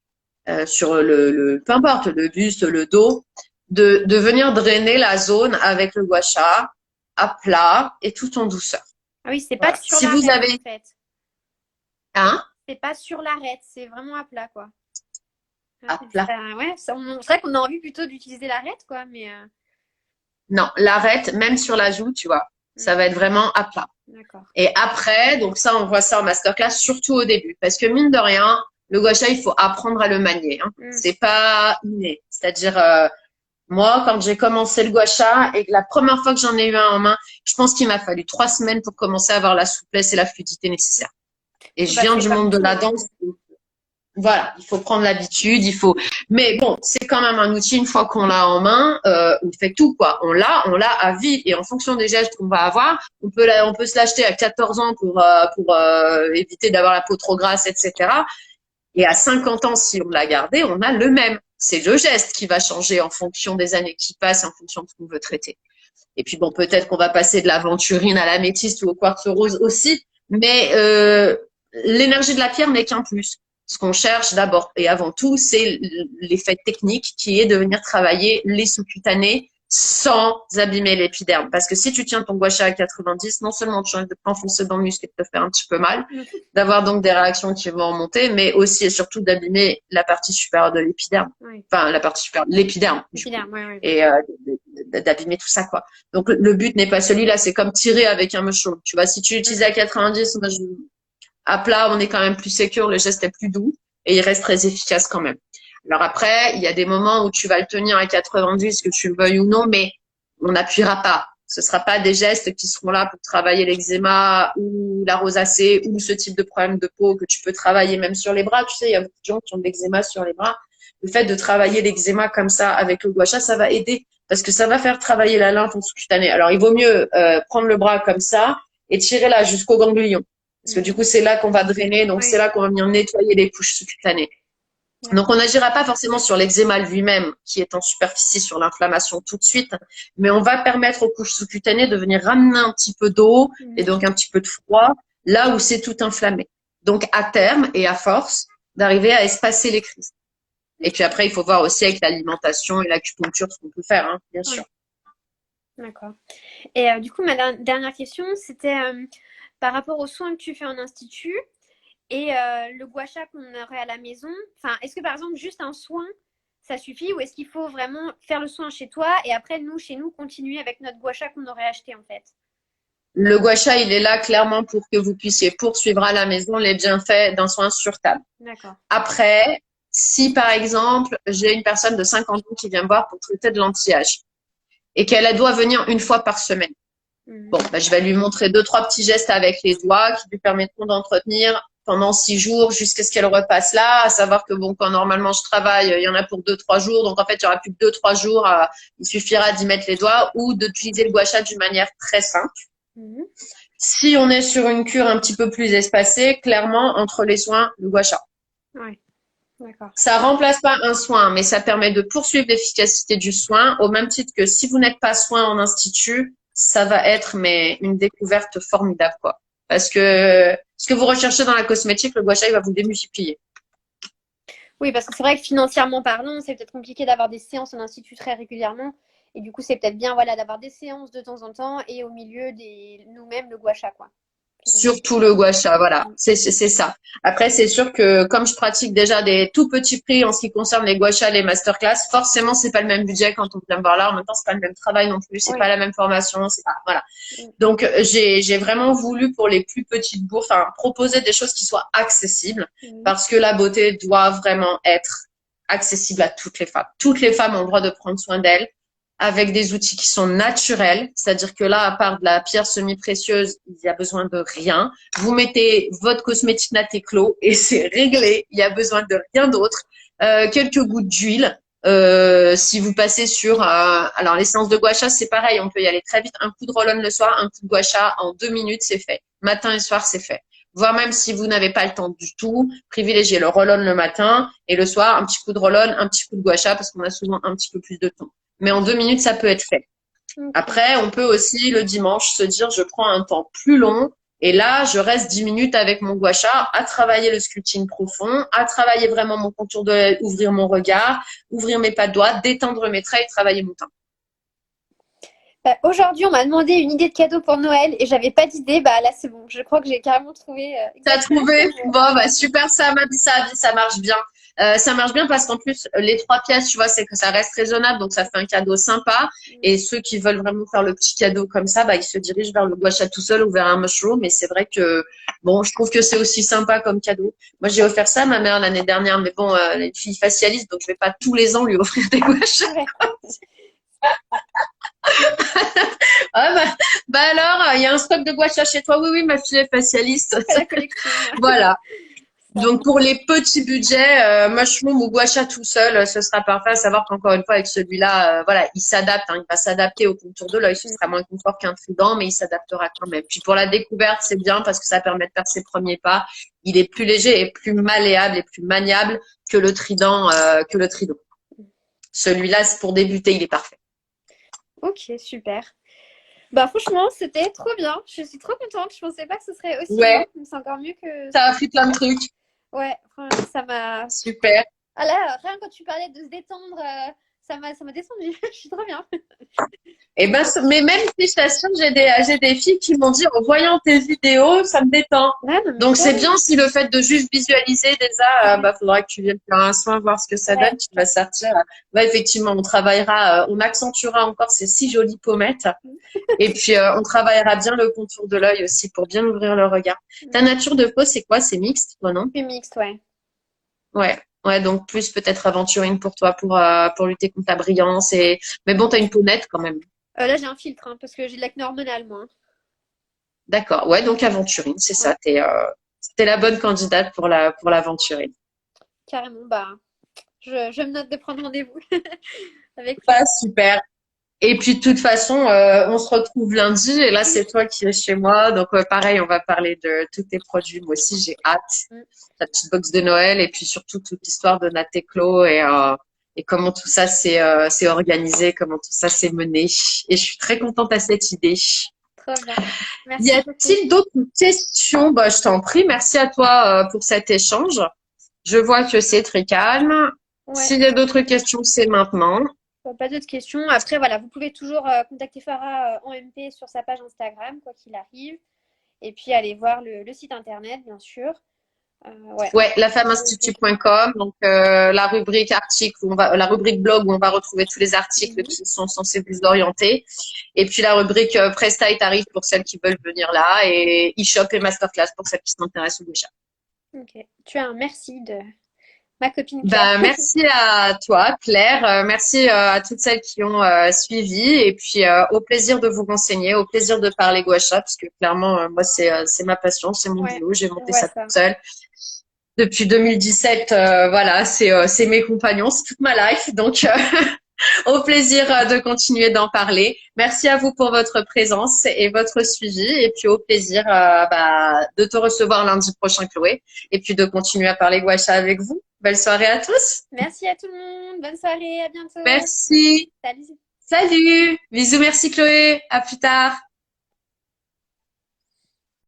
sur peu importe, le buste, le dos, de venir drainer la zone avec le gua sha à plat et tout en douceur. Ah oui, c'est pas Voilà. sur Si vous l'arête, en avez fait. un C'est pas sur l'arête, c'est vraiment à plat, quoi. Ah, à plat. ouais, c'est vrai qu'on a envie plutôt d'utiliser l'arête, quoi, mais Non, l'arête, même sur la joue, tu vois, ça va être vraiment à plat. d'accord. Et après, donc ça, on voit ça en masterclass, surtout au début. Parce que mine de rien, le gua sha, il faut apprendre à le manier. Hein. Mm. C'est pas inné. C'est-à-dire, moi, quand j'ai commencé le gua sha et que la première fois que j'en ai eu un en main, je pense qu'il m'a fallu 3 semaines pour commencer à avoir la souplesse et la fluidité nécessaires. Et je Bah, viens c'est du comme monde de tout, la hein. danse. Voilà, il faut prendre l'habitude, il faut. Mais bon, c'est quand même un outil. Une fois qu'on l'a en main, on fait tout quoi. On l'a à vie. Et en fonction des gestes qu'on va avoir, on peut se l'acheter à 14 ans pour éviter d'avoir la peau trop grasse, etc. Et à 50 ans, si on l'a gardé, on a le même. C'est le geste qui va changer en fonction des années qui passent, en fonction de ce qu'on veut traiter. Et puis bon, peut-être qu'on va passer de l'aventurine à l'améthyste ou au quartz rose aussi, mais l'énergie de la pierre n'est qu'un plus. Ce qu'on cherche d'abord et avant tout, c'est l'effet technique qui est de venir travailler les sous-cutanés sans abîmer l'épiderme. Parce que si tu tiens ton gua sha à 90, non seulement tu risques de t'enfoncer dans le muscle et de te faire un petit peu mal, d'avoir donc des réactions qui vont remonter, mais aussi et surtout d'abîmer la partie supérieure de l'épiderme. Oui. Enfin, la partie supérieure, l'épiderme. Épiderme, ouais. Et d'abîmer tout ça, quoi. Donc, le but n'est pas celui-là, c'est comme tirer avec un mushroom. Tu vois, si tu l'utilises à 90, moi, à plat, on est quand même plus sécure, le geste est plus doux et il reste très efficace quand même. Alors après, il y a des moments où tu vas le tenir à 90, que tu le veuilles ou non, mais on n'appuiera pas. Ce sera pas des gestes qui seront là pour travailler l'eczéma ou la rosacée ou ce type de problème de peau que tu peux travailler même sur les bras. Tu sais, il y a beaucoup de gens qui ont de l'eczéma sur les bras. Le fait de travailler l'eczéma comme ça avec le gua sha, ça va aider parce que ça va faire travailler la lymphe sous-cutanée. Alors, il vaut mieux prendre le bras comme ça et tirer là jusqu'au ganglion. Parce que du coup, c'est là qu'on va drainer, donc c'est là qu'on va venir nettoyer les couches sous-cutanées. Donc, on n'agira pas forcément sur l'eczéma lui-même, qui est en superficie sur l'inflammation tout de suite, mais on va permettre aux couches sous-cutanées de venir ramener un petit peu d'eau et donc un petit peu de froid là où c'est tout inflammé. Donc, à terme et à force, d'arriver à espacer les crises. Et puis après, il faut voir aussi avec l'alimentation et l'acupuncture ce qu'on peut faire, hein, bien sûr. D'accord. Et du coup, ma dernière question, c'était par rapport aux soins que tu fais en institut et le gua sha qu'on aurait à la maison. Enfin, est-ce que par exemple, juste un soin, ça suffit ou est-ce qu'il faut vraiment faire le soin chez toi et après, nous, chez nous, continuer avec notre gua sha qu'on aurait acheté en fait? Le gua sha, il est là clairement pour que vous puissiez poursuivre à la maison les bienfaits d'un soin sur table. D'accord. Après, si par exemple, j'ai une personne de 50 ans qui vient me voir pour traiter de l'anti-âge et qu'elle doit venir une fois par semaine, bon, bah, je vais lui montrer 2-3 petits gestes avec les doigts qui lui permettront d'entretenir pendant 6 jours jusqu'à ce qu'elle repasse là, à savoir que bon, quand normalement je travaille, il y en a pour 2-3 jours, donc en fait, il y aura plus que 2-3 jours, il suffira d'y mettre les doigts ou d'utiliser le gua sha d'une manière très simple. Si on est sur une cure un petit peu plus espacée, clairement, entre les soins, le gua sha. Ouais, d'accord. Ça remplace pas un soin, mais ça permet de poursuivre l'efficacité du soin, au même titre que si vous n'êtes pas soin en institut, ça va être mais une découverte formidable, quoi. Parce que ce que vous recherchez dans la cosmétique, le gua sha, il va vous démultiplier. Oui, parce que c'est vrai que financièrement parlant, c'est peut-être compliqué d'avoir des séances en institut très régulièrement. Et du coup, c'est peut-être bien voilà, d'avoir des séances de temps en temps et au milieu des nous-mêmes le gua sha, quoi. Finalement. Surtout le gua sha, voilà, c'est ça. Après, c'est sûr que comme je pratique déjà des tout petits prix en ce qui concerne les gua sha, les masterclass, forcément, c'est pas le même budget quand on vient me voir là. En même temps, c'est pas le même travail non plus, c'est pas Oui. la même formation, c'est pas, voilà. Mm. Donc, j'ai vraiment voulu pour les plus petites bourses, enfin, proposer des choses qui soient accessibles Mm. parce que la beauté doit vraiment être accessible à toutes les femmes. Toutes les femmes ont le droit de prendre soin d'elles avec des outils qui sont naturels. C'est-à-dire que là, à part de la pierre semi-précieuse, il y a besoin de rien. Vous mettez votre cosmétique Natéclo et c'est réglé. Il y a besoin de rien d'autre. Quelques gouttes d'huile. Si vous passez sur, alors les séances de gua sha, c'est pareil, on peut y aller très vite. Un coup de roll-on le soir, un coup de gua sha en 2 minutes, c'est fait. Matin et soir, c'est fait. Voire même si vous n'avez pas le temps du tout, privilégiez le roll-on le matin et le soir, un petit coup de roll-on, un petit coup de gua sha parce qu'on a souvent un petit peu plus de temps. Mais en 2 minutes, ça peut être fait. Ok. Après, on peut aussi le dimanche se dire, je prends un temps plus long et là, je reste 10 minutes avec mon gua sha à travailler le sculpting profond, à travailler vraiment mon contour de l'œil, ouvrir mon regard, ouvrir mes pas de doigts, détendre mes traits et travailler mon teint. Aujourd'hui, on m'a demandé une idée de cadeau pour Noël et j'avais pas d'idée. Bah là, c'est bon. Je crois que j'ai carrément trouvé T'as exactement ce que trouvé? je veux. Bon, bah super, ça marche bien. Ça marche bien parce qu'en plus, les 3 pièces, tu vois, c'est que ça reste raisonnable, donc ça fait un cadeau sympa. Et ceux qui veulent vraiment faire le petit cadeau comme ça, bah, ils se dirigent vers le gua sha tout seul ou vers un mushroom. Mais c'est vrai que, bon, je trouve que c'est aussi sympa comme cadeau. Moi, j'ai offert ça à ma mère l'année dernière, mais bon, elle est une fille facialiste, donc je vais pas tous les ans lui offrir des gua sha. Ouais, Ah, bah alors, il y a un stock de gua sha chez toi? Oui, oui, ma fille est facialiste. on fait la collection. Voilà. Ça Donc marche. pour les petits budgets, mushroom ou gua sha tout seul, ce sera parfait. À savoir qu'encore une fois avec celui-là, voilà, il s'adapte, hein, il va s'adapter au contour de l'œil. Ce sera moins confort qu'un trident, mais il s'adaptera quand même. Puis pour la découverte, c'est bien parce que ça permet de faire ses premiers pas. Il est plus léger et plus malléable et plus maniable que le trident, Celui-là, c'est pour débuter, il est parfait. Ok, super. Bah franchement, c'était trop bien. Je suis trop contente. Je pensais pas que ce serait aussi bien. Ouais, Mais c'est encore mieux que ça ce a que appris je plein de pensais. trucs. Ouais, franchement, ça m'a. Super. Ah là, rien quand tu parlais de se détendre, ça m'a descendu. Je suis trop bien. Et ben, mais même si je t'assure, j'ai des filles qui m'ont dit, en voyant tes vidéos, ça me détend. Ouais, non, mais Donc, c'est carrément. bien si le fait de juste visualiser déjà, bah, faudra que tu viennes faire un soin, voir ce que ça donne, Ouais, tu vas sortir. Ouais, effectivement, on travaillera, on accentuera encore ces si jolies pommettes. Et puis, on travaillera bien le contour de l'œil aussi pour bien ouvrir le regard. Ta nature de peau, c'est quoi? C'est mixte, toi, non? plus mixte, ouais. Ouais. Ouais, donc plus peut-être aventurine pour toi, pour lutter contre la brillance mais bon, t'as une peau nette quand même. Là, j'ai un filtre, hein, parce que j'ai de l'acné hormonal, moi. D'accord. Ouais, donc aventurine, c'est Ouais, ça. T'es la bonne candidate pour l'aventurine. carrément. Bah, je me note de prendre rendez-vous. Avec Bah, plaisir. super. Et puis de toute façon, on se retrouve lundi et là c'est Oui. toi qui es chez moi. Donc pareil, on va parler de tous tes produits. Moi aussi, j'ai hâte. Mm. La petite box de Noël et puis surtout toute l'histoire de Natéclo et comment tout ça s'est organisé, comment tout ça s'est mené. Et je suis très contente à cette idée. Trop bien. Y Merci beaucoup. a-t-il d'autres questions? Bah, je t'en prie. Merci à toi pour cet échange. Je vois que c'est très calme. Ouais. S'il y a d'autres questions, c'est maintenant. Pas d'autres questions. Après, voilà, vous pouvez toujours contacter Farah en MP sur sa page Instagram, quoi qu'il arrive. Et puis, aller voir le site internet, bien sûr. Ouais. Ouais, lafemmeinstitut.com, donc la rubrique article, la rubrique blog où on va retrouver tous les articles Mhm. qui sont censés vous orienter, et puis la rubrique Presta et tarifs pour celles qui veulent venir là, et e-shop et masterclass pour celles qui s'intéressent au déjà. Ok. Tu as un merci de ma copine Claire. Ben, merci à toi, Claire. Merci à toutes celles qui ont suivi. Et puis, au plaisir de vous renseigner, au plaisir de parler gua sha, parce que clairement, moi, c'est ma passion, c'est mon Ouais, boulot. J'ai on monté voit ça toute ça. seule. Depuis 2017, voilà, c'est mes compagnons, c'est toute ma life. Donc, au plaisir de continuer d'en parler. Merci à vous pour votre présence et votre suivi. Et puis, au plaisir de te recevoir lundi prochain, Chloé. Et puis, de continuer à parler gua sha avec vous. Belle soirée à tous. Merci à tout le monde. Bonne soirée. À bientôt. Merci. Salut. Salut. Bisous, merci Chloé. À plus tard.